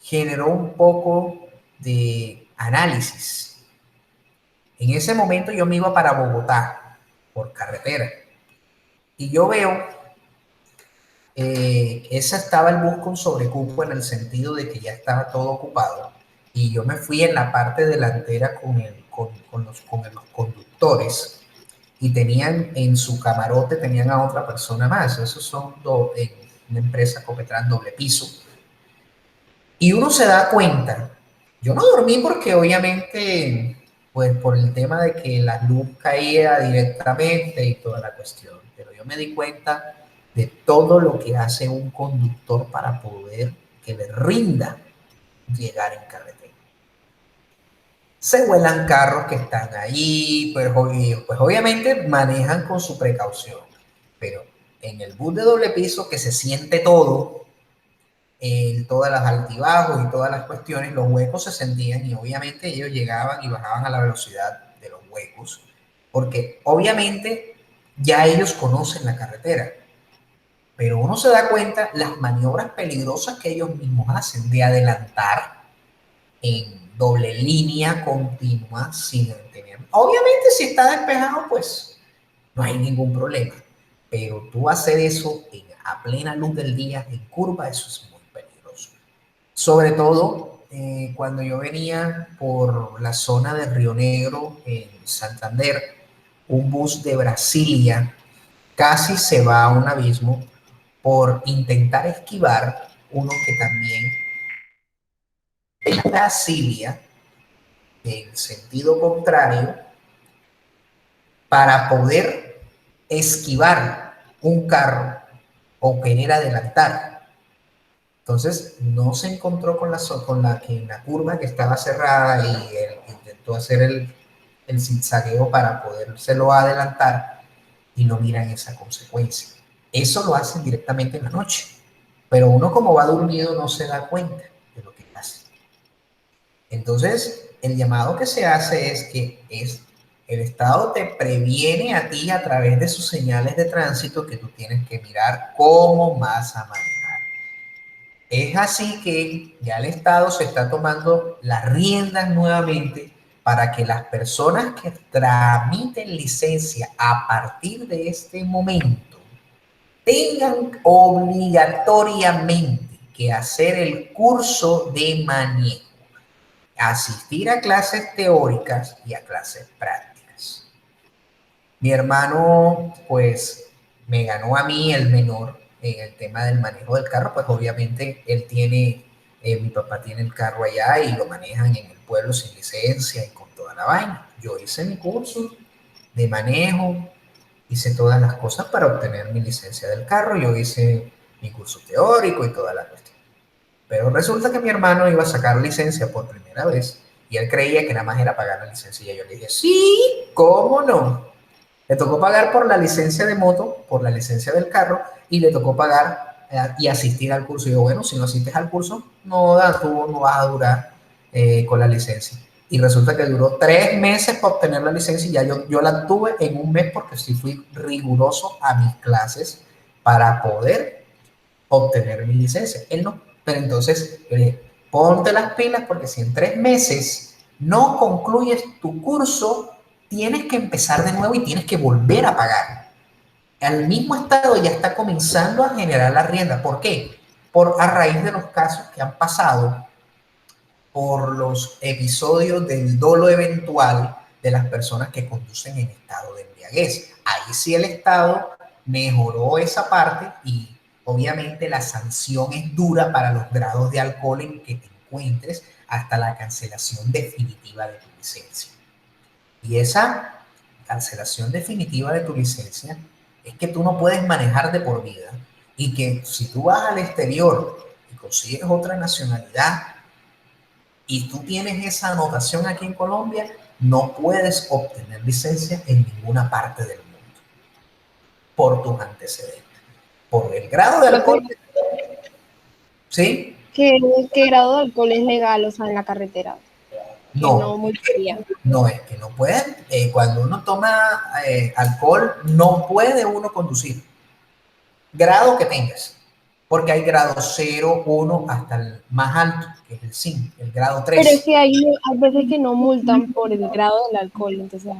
generó un poco de análisis. En ese momento yo me iba para Bogotá por carretera y yo veo esa estaba el bus con sobrecupo, en el sentido de que ya estaba todo ocupado, y yo me fui en la parte delantera con los conductores, y tenían en su camarote tenían a otra persona más. Esos son una empresa Copetran doble piso, y uno se da cuenta. Yo no dormí porque obviamente pues por el tema de que la luz caía directamente y toda la cuestión, pero yo me di cuenta de todo lo que hace un conductor para poder que le rinda llegar en carretera. Se vuelan carros que están ahí, pues obviamente manejan con su precaución, pero en el bus de doble piso, que se siente todo, todas las altibajos y todas las cuestiones, los huecos se sentían, y obviamente ellos llegaban y bajaban a la velocidad de los huecos, porque obviamente ya ellos conocen la carretera. Pero uno se da cuenta las maniobras peligrosas que ellos mismos hacen de adelantar en doble línea continua sin tener. Obviamente si está despejado, pues no hay ningún problema. Pero tú hacer eso a plena luz del día, en curva, eso es muy peligroso. Sobre todo cuando yo venía por la zona de Río Negro, en Santander, un bus de Brasilia casi se va a un abismo por intentar esquivar uno que también en Brasilia, en sentido contrario, para poder esquivar un carro o querer adelantar. Entonces no se encontró con la que en la curva que estaba cerrada, y él intentó hacer el zigzagueo para podérselo adelantar, y no miran esa consecuencia. Eso lo hacen directamente en la noche, pero uno, como va dormido, no se da cuenta de lo que hace. Entonces, el llamado que se hace es que el Estado te previene a ti a través de sus señales de tránsito, que tú tienes que mirar cómo vas a manejar. Es así que ya el Estado se está tomando las riendas nuevamente para que las personas que tramiten licencia a partir de este momento tengan obligatoriamente que hacer el curso de manejo, asistir a clases teóricas y a clases prácticas. Mi hermano, pues, me ganó a mí, el menor, en el tema del manejo del carro. Pues obviamente él tiene, mi papá tiene el carro allá y lo manejan en el pueblo sin licencia y con toda la vaina. Yo hice mi curso de manejo, hice todas las cosas para obtener mi licencia del carro. Yo hice mi curso teórico y toda la cuestión. Pero resulta que mi hermano iba a sacar licencia por primera vez y él creía que nada más era pagar la licencia. Y yo le dije, sí, ¿cómo no? Le tocó pagar por la licencia de moto, por la licencia del carro, y le tocó pagar y asistir al curso. Y yo, bueno, si no asistes al curso, tú no vas a durar con la licencia. Y resulta que duró 3 meses para obtener la licencia, y ya yo la tuve en 1 mes, porque sí fui riguroso a mis clases para poder obtener mi licencia. Él no. Pero entonces, ponte las pilas porque si en 3 meses no concluyes tu curso, tienes que empezar de nuevo y tienes que volver a pagar. El mismo Estado ya está comenzando a generar la rienda. ¿Por qué? A raíz de los casos que han pasado, por los episodios del dolo eventual de las personas que conducen en estado de embriaguez. Ahí sí el Estado mejoró esa parte y obviamente la sanción es dura para los grados de alcohol en que te encuentres hasta la cancelación definitiva de tu licencia. Y esa cancelación definitiva de tu licencia es que tú no puedes manejar de por vida y que si tú vas al exterior y consigues otra nacionalidad y tú tienes esa anotación aquí en Colombia, no puedes obtener licencia en ninguna parte del mundo por tus antecedentes. Por el grado de alcohol. ¿Sí? ¿Qué grado de alcohol es legal, o sea, en la carretera? No, no es que no pueden. Cuando uno toma alcohol, no puede uno conducir. Grado que tengas. Porque hay grado 0, 1 hasta el más alto, que es el 5, el grado 3. Pero es que hay veces que no multan por el grado del alcohol, entonces...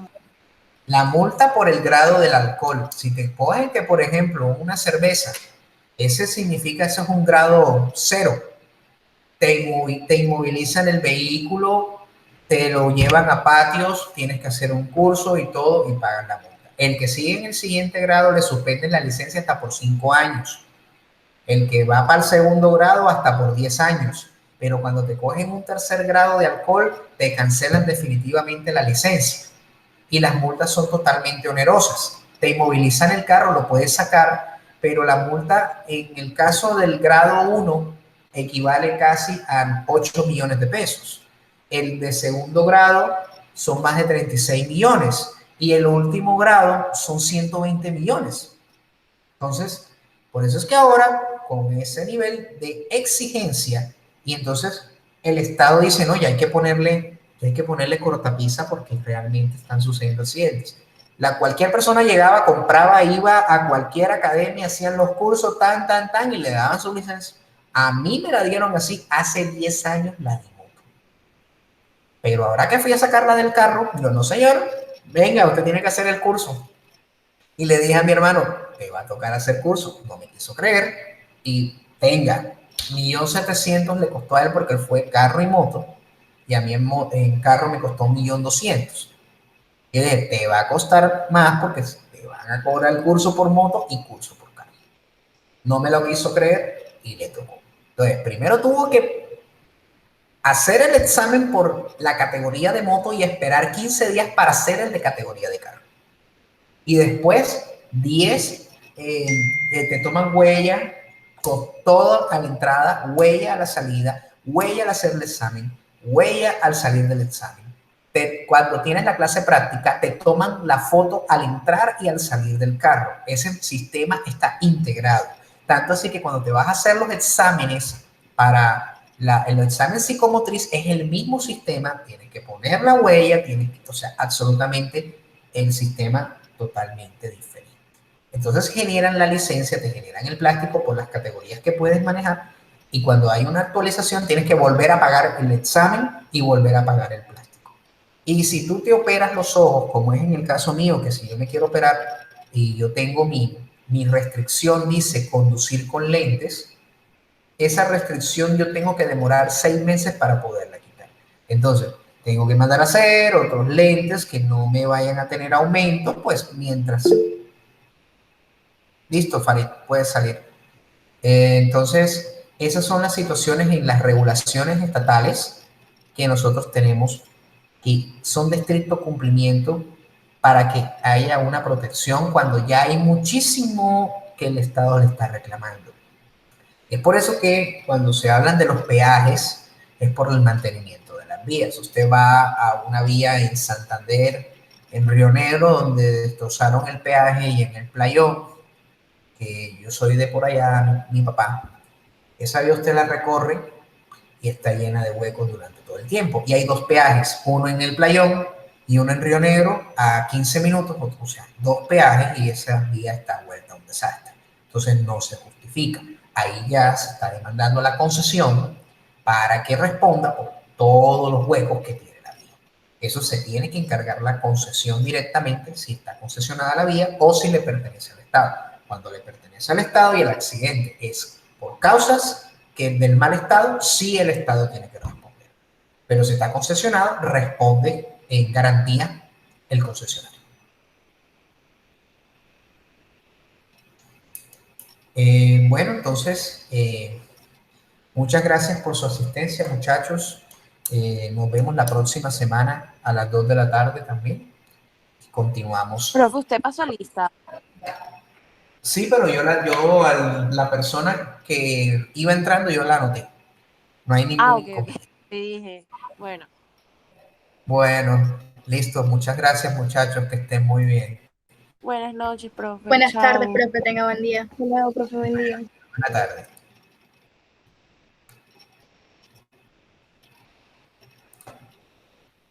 La multa por el grado del alcohol, si te cogen que, por ejemplo, una cerveza, ese significa, eso es un grado 0. Te inmovilizan el vehículo, te lo llevan a patios, tienes que hacer un curso y todo, y pagan la multa. El que sigue en el siguiente grado le suspenden la licencia hasta por 5 años. El que va para el segundo grado hasta por 10 años. Pero cuando te cogen un tercer grado de alcohol, te cancelan definitivamente la licencia. Y las multas son totalmente onerosas. Te inmovilizan el carro, lo puedes sacar, pero la multa en el caso del grado 1 equivale casi a 8 millones de pesos. El de segundo grado son más de 36 millones y el último grado son 120 millones. Entonces, por eso es que ahora, con ese nivel de exigencia, y entonces el Estado dice, no, ya hay que ponerle cortapisa porque realmente están sucediendo accidentes. Cualquier persona llegaba, compraba, iba a cualquier academia, hacían los cursos, y le daban su licencia. A mí me la dieron así, hace 10 años la di moto. Pero ahora que fui a sacarla del carro, yo, no señor, venga, usted tiene que hacer el curso. Y le dije a mi hermano, te va a tocar hacer curso. No me quiso creer. Y venga, 1.700.000 le costó a él porque fue carro y moto. Y a mí en carro me costó 1.200.000. Y le dije, te va a costar más porque te van a cobrar el curso por moto y curso por carro. No me lo quiso creer y le tocó. Entonces, primero tuvo que hacer el examen por la categoría de moto y esperar 15 días para hacer el de categoría de carro. Y después 10 te toman huella, con todo a la entrada, huella a la salida, huella al hacer el examen, huella al salir del examen. Cuando tienes la clase práctica, te toman la foto al entrar y al salir del carro. Ese sistema está integrado. Tanto así que cuando te vas a hacer los exámenes para el examen psicomotriz, es el mismo sistema, tienes que poner la huella, o sea, absolutamente el sistema totalmente diferente. Entonces generan la licencia, te generan el plástico por las categorías que puedes manejar y cuando hay una actualización tienes que volver a pagar el examen y volver a pagar el plástico. Y si tú te operas los ojos, como es en el caso mío, que si yo me quiero operar y yo tengo mi restricción, dice conducir con lentes, esa restricción yo tengo que demorar 6 meses para poderla quitar. Entonces, tengo que mandar a hacer otros lentes que no me vayan a tener aumento, pues mientras... Listo, Farid, puedes salir. Entonces, esas son las situaciones en las regulaciones estatales que nosotros tenemos y son de estricto cumplimiento para que haya una protección cuando ya hay muchísimo que el Estado le está reclamando. Es por eso que cuando se hablan de los peajes es por el mantenimiento de las vías. Usted va a una vía en Santander, en Río Negro, donde destrozaron el peaje y en el Playón, que yo soy de por allá, mi papá, esa vía usted la recorre y está llena de huecos durante todo el tiempo. Y hay 2 peajes, uno en el Playón y uno en Río Negro a 15 minutos, o sea, 2 peajes y esa vía está vuelta a un desastre. entonces no se justifica. Ahí ya se está demandando la concesión para que responda por todos los huecos que tiene la vía. Eso se tiene que encargar la concesión directamente si está concesionada la vía o si le pertenece al Estado. Cuando le pertenece al Estado y el accidente es por causas del mal estado, sí el Estado tiene que responder. Pero si está concesionado, responde en garantía el concesionario. Bueno, entonces, muchas gracias por su asistencia, muchachos. Nos vemos la próxima semana a las 2 de la tarde también. Continuamos. Profe, usted pasó lista. Sí, pero la persona que iba entrando, yo la anoté. No hay ningún Ok. inconveniente. Sí, dije, bueno. Bueno, listo. Muchas gracias, muchachos. Que estén muy bien. Buenas noches, profe. Buenas tardes, Chao. profe, tenga buen día. Hasta luego, profe, buen día. Buenas tardes.